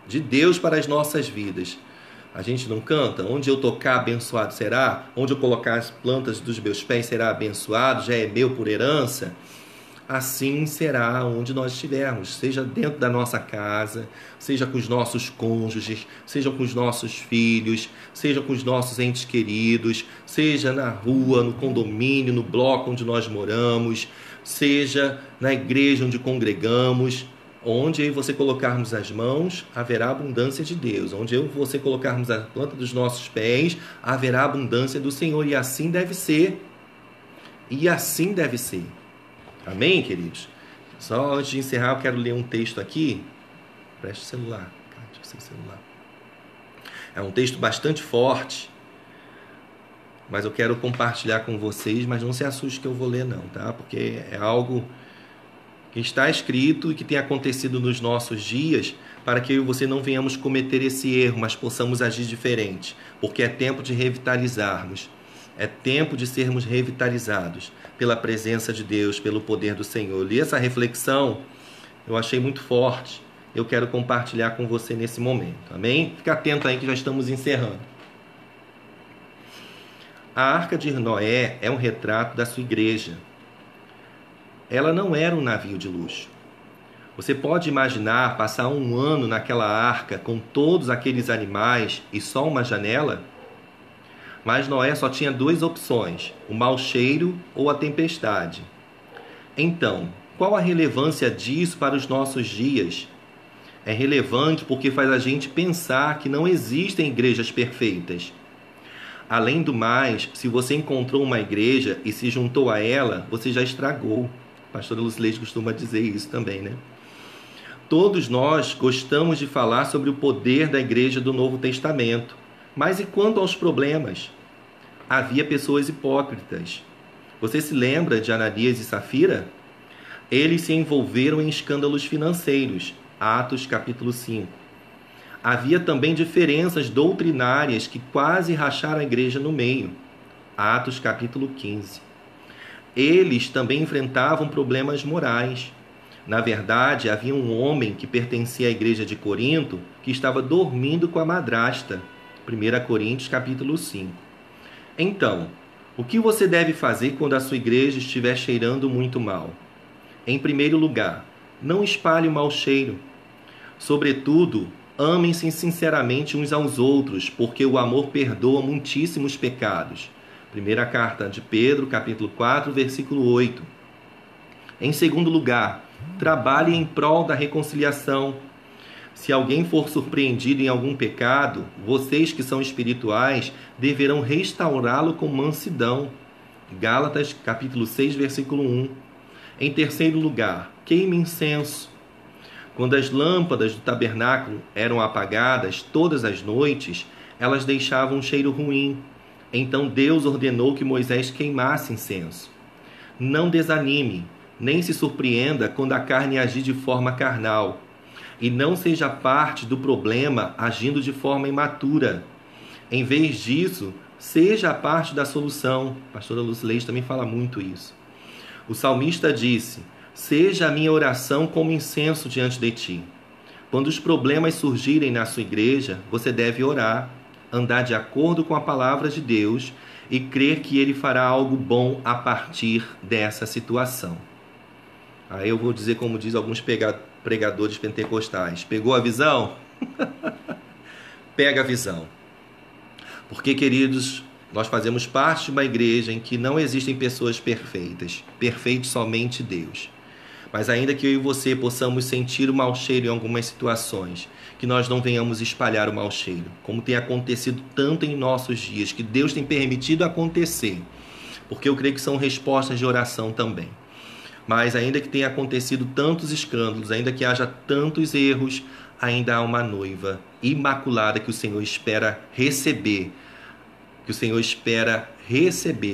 de Deus para as nossas vidas, a gente não canta? Onde eu tocar, abençoado será? Onde eu colocar as plantas dos meus pés, será abençoado? Já é meu por herança? Assim será onde nós estivermos, seja dentro da nossa casa, seja com os nossos cônjuges, seja com os nossos filhos, seja com os nossos entes queridos, seja na rua, no condomínio, no bloco onde nós moramos, seja na igreja onde congregamos. Onde eu e você colocarmos as mãos, haverá abundância de Deus. Onde eu e você colocarmos a planta dos nossos pés, haverá abundância do Senhor. E assim deve ser. E assim deve ser. Amém, queridos? Só antes de encerrar, eu quero ler um texto aqui. Preste o celular. É um texto bastante forte, mas eu quero compartilhar com vocês, mas não se assuste que eu vou ler não, tá? Porque é algo que está escrito e que tem acontecido nos nossos dias, para que eu e você não venhamos cometer esse erro, mas possamos agir diferente, porque é tempo de revitalizarmos. É tempo de sermos revitalizados pela presença de Deus, pelo poder do Senhor. Li essa reflexão, eu achei muito forte. Eu quero compartilhar com você nesse momento. Amém? Fica atento aí que já estamos encerrando. A Arca de Noé é um retrato da sua igreja. Ela não era um navio de luxo. Você pode imaginar passar um ano naquela arca com todos aqueles animais e só uma janela? Mas Noé só tinha duas opções: o mau cheiro ou a tempestade. Então, qual a relevância disso para os nossos dias? É relevante porque faz a gente pensar que não existem igrejas perfeitas. Além do mais, se você encontrou uma igreja e se juntou a ela, você já estragou. A pastora Lucileide costuma dizer isso também, né? Todos nós gostamos de falar sobre o poder da igreja do Novo Testamento. Mas e quanto aos problemas? Havia pessoas hipócritas. Você se lembra de Ananias e Safira? Eles se envolveram em escândalos financeiros. Atos capítulo 5. Havia também diferenças doutrinárias que quase racharam a igreja no meio. Atos capítulo 15. Eles também enfrentavam problemas morais. Na verdade, havia um homem que pertencia à igreja de Corinto que estava dormindo com a madrasta. 1 Coríntios capítulo 5. Então, o que você deve fazer quando a sua igreja estiver cheirando muito mal? Em primeiro lugar, não espalhe o mau cheiro. Sobretudo, amem-se sinceramente uns aos outros, porque o amor perdoa muitíssimos pecados. Primeira carta de Pedro, capítulo 4, versículo 8. Em segundo lugar, trabalhe em prol da reconciliação. Se alguém for surpreendido em algum pecado, vocês que são espirituais deverão restaurá-lo com mansidão. Gálatas, capítulo 6, versículo 1. Em terceiro lugar, queime incenso. Quando as lâmpadas do tabernáculo eram apagadas todas as noites, elas deixavam um cheiro ruim. Então Deus ordenou que Moisés queimasse incenso. Não desanime, nem se surpreenda quando a carne agir de forma carnal. E não seja parte do problema agindo de forma imatura. Em vez disso, seja a parte da solução. A pastora Lucileide também fala muito isso. O salmista disse: seja a minha oração como incenso diante de ti. Quando os problemas surgirem na sua igreja, você deve orar, andar de acordo com a palavra de Deus e crer que Ele fará algo bom a partir dessa situação. Aí eu vou dizer como diz alguns pregadores pentecostais: pegou a visão? Pega a visão. Porque, queridos, nós fazemos parte de uma igreja em que não existem pessoas perfeitas. Perfeito somente Deus. Mas ainda que eu e você possamos sentir o mau cheiro em algumas situações, que nós não venhamos espalhar o mau cheiro, como tem acontecido tanto em nossos dias, que Deus tem permitido acontecer, porque eu creio que são respostas de oração também. Mas ainda que tenha acontecido tantos escândalos, ainda que haja tantos erros, ainda há uma noiva imaculada que o Senhor espera receber,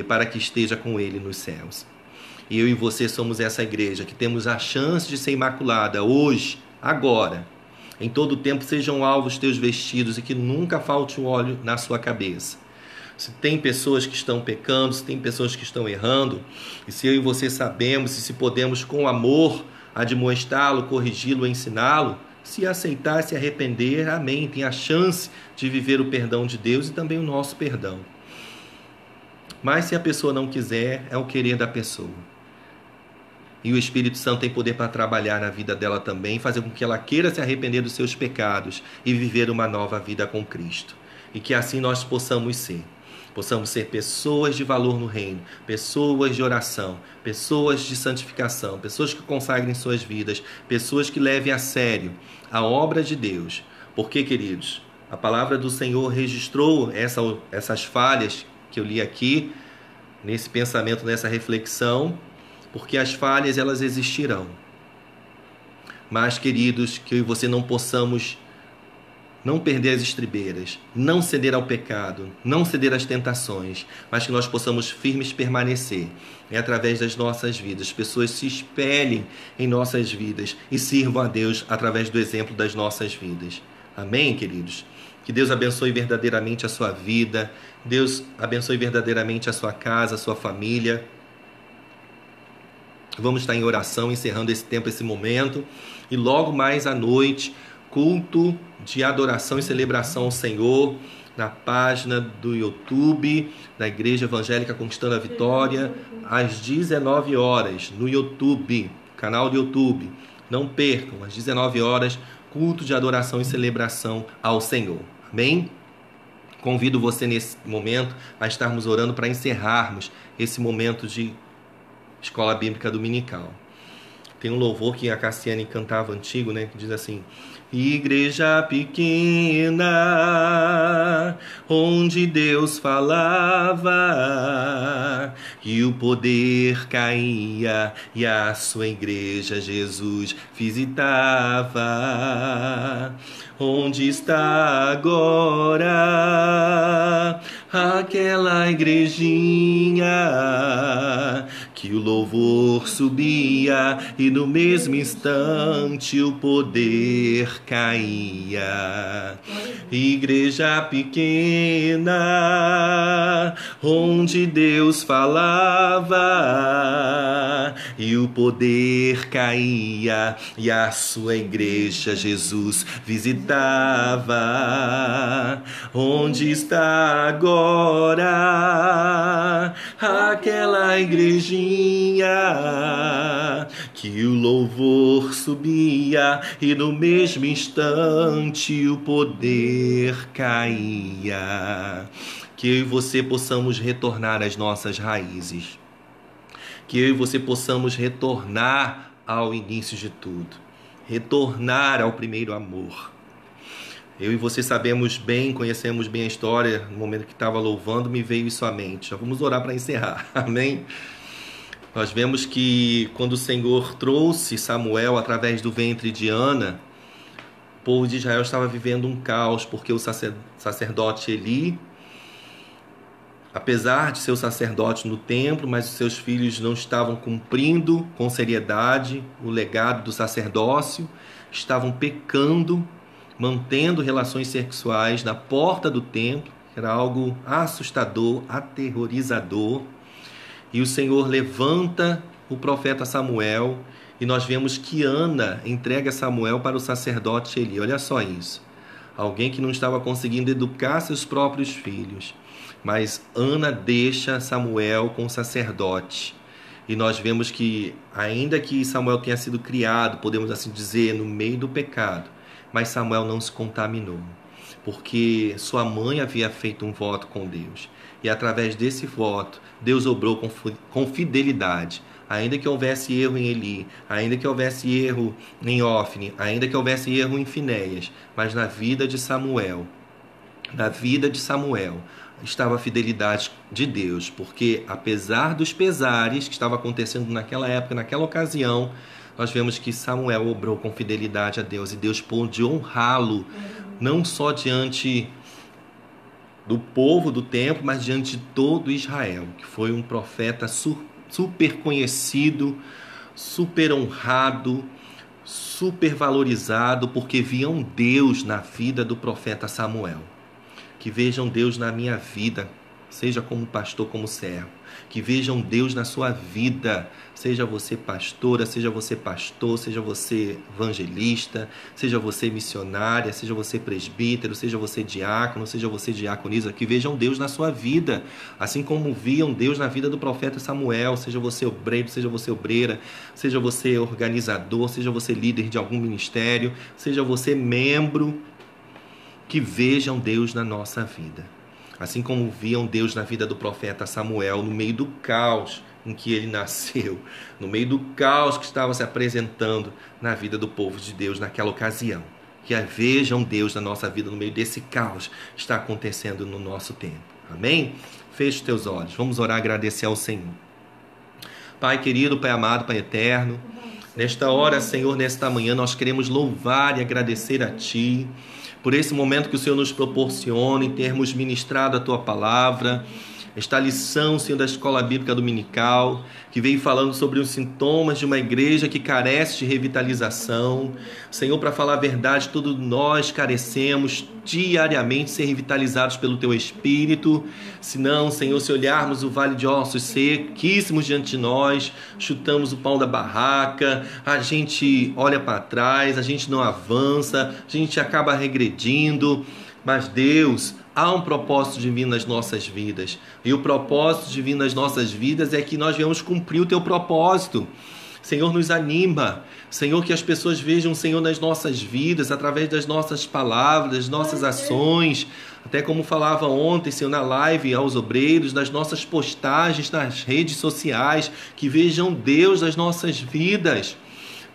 para que esteja com Ele nos céus. E eu e você somos essa igreja que temos a chance de ser imaculada hoje, agora. Em todo o tempo sejam alvos teus vestidos e que nunca falte um óleo na sua cabeça. Se tem pessoas que estão pecando, se tem pessoas que estão errando, e se eu e você sabemos, e se podemos com amor admoestá-lo, corrigi-lo, ensiná-lo, se aceitar, se arrepender, amém, tem a chance de viver o perdão de Deus e também o nosso perdão. Mas se a pessoa não quiser, é o querer da pessoa. E o Espírito Santo tem poder para trabalhar na vida dela também, fazer com que ela queira se arrepender dos seus pecados e viver uma nova vida com Cristo. E que assim nós possamos ser pessoas de valor no reino, pessoas de oração, pessoas de santificação, pessoas que consagrem suas vidas, pessoas que levem a sério a obra de Deus. Porque, queridos, a palavra do Senhor registrou essas falhas que eu li aqui, nesse pensamento, nessa reflexão, porque as falhas elas existirão. Mas, queridos, que eu e você não possamos não perder as estribeiras, não ceder ao pecado, não ceder às tentações, mas que nós possamos firmes permanecer. É através das nossas vidas, pessoas se espelhem em nossas vidas e sirvam a Deus através do exemplo das nossas vidas. Amém, queridos? Que Deus abençoe verdadeiramente a sua vida, Deus abençoe verdadeiramente a sua casa, a sua família. Vamos estar em oração, encerrando esse tempo, esse momento. E logo mais à noite, culto de adoração e celebração ao Senhor, na página do YouTube, da Igreja Evangélica Conquistando a Vitória, às 19 horas, no YouTube, canal do YouTube. Não percam, às 19 horas, culto de adoração e celebração ao Senhor. Amém? Convido você nesse momento a estarmos orando para encerrarmos esse momento de Escola Bíblica Dominical. Tem um louvor que a Cassiane cantava antigo, né? Que diz assim: igreja pequena, onde Deus falava, e o poder caía, e a sua igreja Jesus visitava. Onde está agora aquela igrejinha que o louvor subia e no mesmo instante o poder caía? Igreja pequena, onde Deus falava e o poder caía, e a sua igreja Jesus visitava. Onde está agora aquela igrejinha caía, que o louvor subia e no mesmo instante o poder caía. Que eu e você possamos retornar às nossas raízes. Que eu e você possamos retornar ao início de tudo. Retornar ao primeiro amor. Eu e você sabemos bem, conhecemos bem a história. No momento que estava louvando, me veio isso à mente. Já vamos orar para encerrar. Amém? Nós vemos que quando o Senhor trouxe Samuel através do ventre de Ana, o povo de Israel estava vivendo um caos, porque o sacerdote Eli, apesar de ser o sacerdote no templo, mas os seus filhos não estavam cumprindo com seriedade o legado do sacerdócio, estavam pecando, mantendo relações sexuais na porta do templo. Era algo assustador, aterrorizador. E o Senhor levanta o profeta Samuel, e nós vemos que Ana entrega Samuel para o sacerdote Eli. Olha só isso. Alguém que não estava conseguindo educar seus próprios filhos. Mas Ana deixa Samuel com o sacerdote. E nós vemos que, ainda que Samuel tenha sido criado, podemos assim dizer, no meio do pecado, mas Samuel não se contaminou, porque sua mãe havia feito um voto com Deus. E através desse voto, Deus obrou com fidelidade. Ainda que houvesse erro em Eli, ainda que houvesse erro em Ofni, ainda que houvesse erro em Finéias, mas na vida de Samuel, estava a fidelidade de Deus, porque apesar dos pesares que estavam acontecendo naquela época, naquela ocasião, nós vemos que Samuel obrou com fidelidade a Deus, e Deus pôde honrá-lo, não só diante do povo do templo, mas diante de todo Israel, que foi um profeta super conhecido, super honrado, super valorizado, porque viam Deus na vida do profeta Samuel. Que vejam Deus na minha vida, seja como pastor, como servo. Que vejam Deus na sua vida, seja você pastora, seja você pastor, seja você evangelista, seja você missionária, seja você presbítero, seja você diácono, seja você diaconisa. Que vejam Deus na sua vida, assim como viam Deus na vida do profeta Samuel. Seja você obreiro, seja você obreira, seja você organizador, seja você líder de algum ministério, seja você membro. Que vejam Deus na nossa vida, assim como viam Deus na vida do profeta Samuel, no meio do caos em que ele nasceu, no meio do caos que estava se apresentando na vida do povo de Deus naquela ocasião. Que vejam Deus na nossa vida, no meio desse caos que está acontecendo no nosso tempo. Amém? Feche os teus olhos, vamos orar e agradecer ao Senhor. Pai querido, Pai amado, Pai eterno, nesta hora, Senhor, nesta manhã, nós queremos louvar e agradecer a Ti, por esse momento que o Senhor nos proporciona em termos ministrado a Tua Palavra, esta lição, Senhor, da Escola Bíblica Dominical, que veio falando sobre os sintomas de uma igreja que carece de revitalização. Senhor, para falar a verdade, todos nós carecemos diariamente ser revitalizados pelo Teu Espírito. Se não, Senhor, se olharmos o vale de ossos sequíssimos diante de nós, chutamos o pau da barraca, a gente olha para trás, a gente não avança, a gente acaba regredindo. Mas Deus, há um propósito divino nas nossas vidas. E o propósito divino nas nossas vidas é que nós venhamos cumprir o Teu propósito. Senhor, nos anima. Senhor, que as pessoas vejam o Senhor nas nossas vidas, através das nossas palavras, das nossas ações. Até como falava ontem, Senhor, na live aos obreiros, nas nossas postagens, nas redes sociais. Que vejam Deus nas nossas vidas.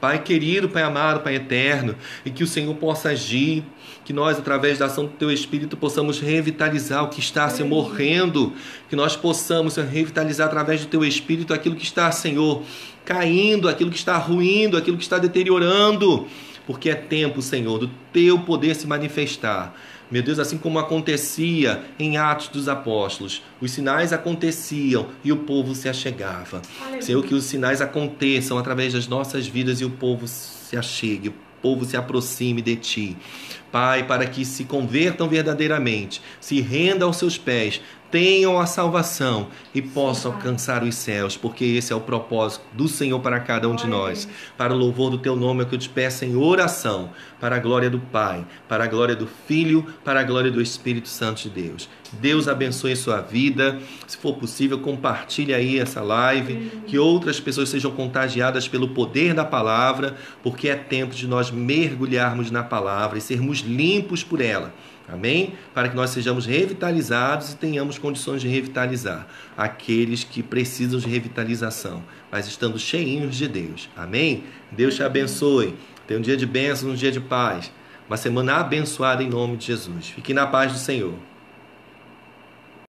Pai querido, Pai amado, Pai eterno, e que o Senhor possa agir, que nós, através da ação do Teu Espírito, possamos revitalizar o que está, Senhor, morrendo, que nós possamos, Senhor, revitalizar através do Teu Espírito aquilo que está, Senhor, caindo, aquilo que está ruindo, aquilo que está deteriorando, porque é tempo, Senhor, do Teu poder se manifestar. Meu Deus, assim como acontecia em Atos dos Apóstolos, os sinais aconteciam e o povo se achegava. Aleluia. Senhor, que os sinais aconteçam através das nossas vidas e o povo se achegue, o povo se aproxime de Ti. Pai, para que se convertam verdadeiramente, se rendam aos Seus pés, tenham a salvação e possam alcançar os céus, porque esse é o propósito do Senhor para cada um de nós. Para o louvor do teu nome é o que eu te peço em oração, para a glória do Pai, para a glória do Filho, para a glória do Espírito Santo de Deus. Deus abençoe a sua vida. Se for possível, compartilhe aí essa live, que outras pessoas sejam contagiadas pelo poder da palavra, porque é tempo de nós mergulharmos na palavra e sermos limpos por ela. Amém? Para que nós sejamos revitalizados e tenhamos condições de revitalizar aqueles que precisam de revitalização, mas estando cheinhos de Deus. Amém? Deus te abençoe. Tenha um dia de bênção, um dia de paz. Uma semana abençoada em nome de Jesus. Fique na paz do Senhor.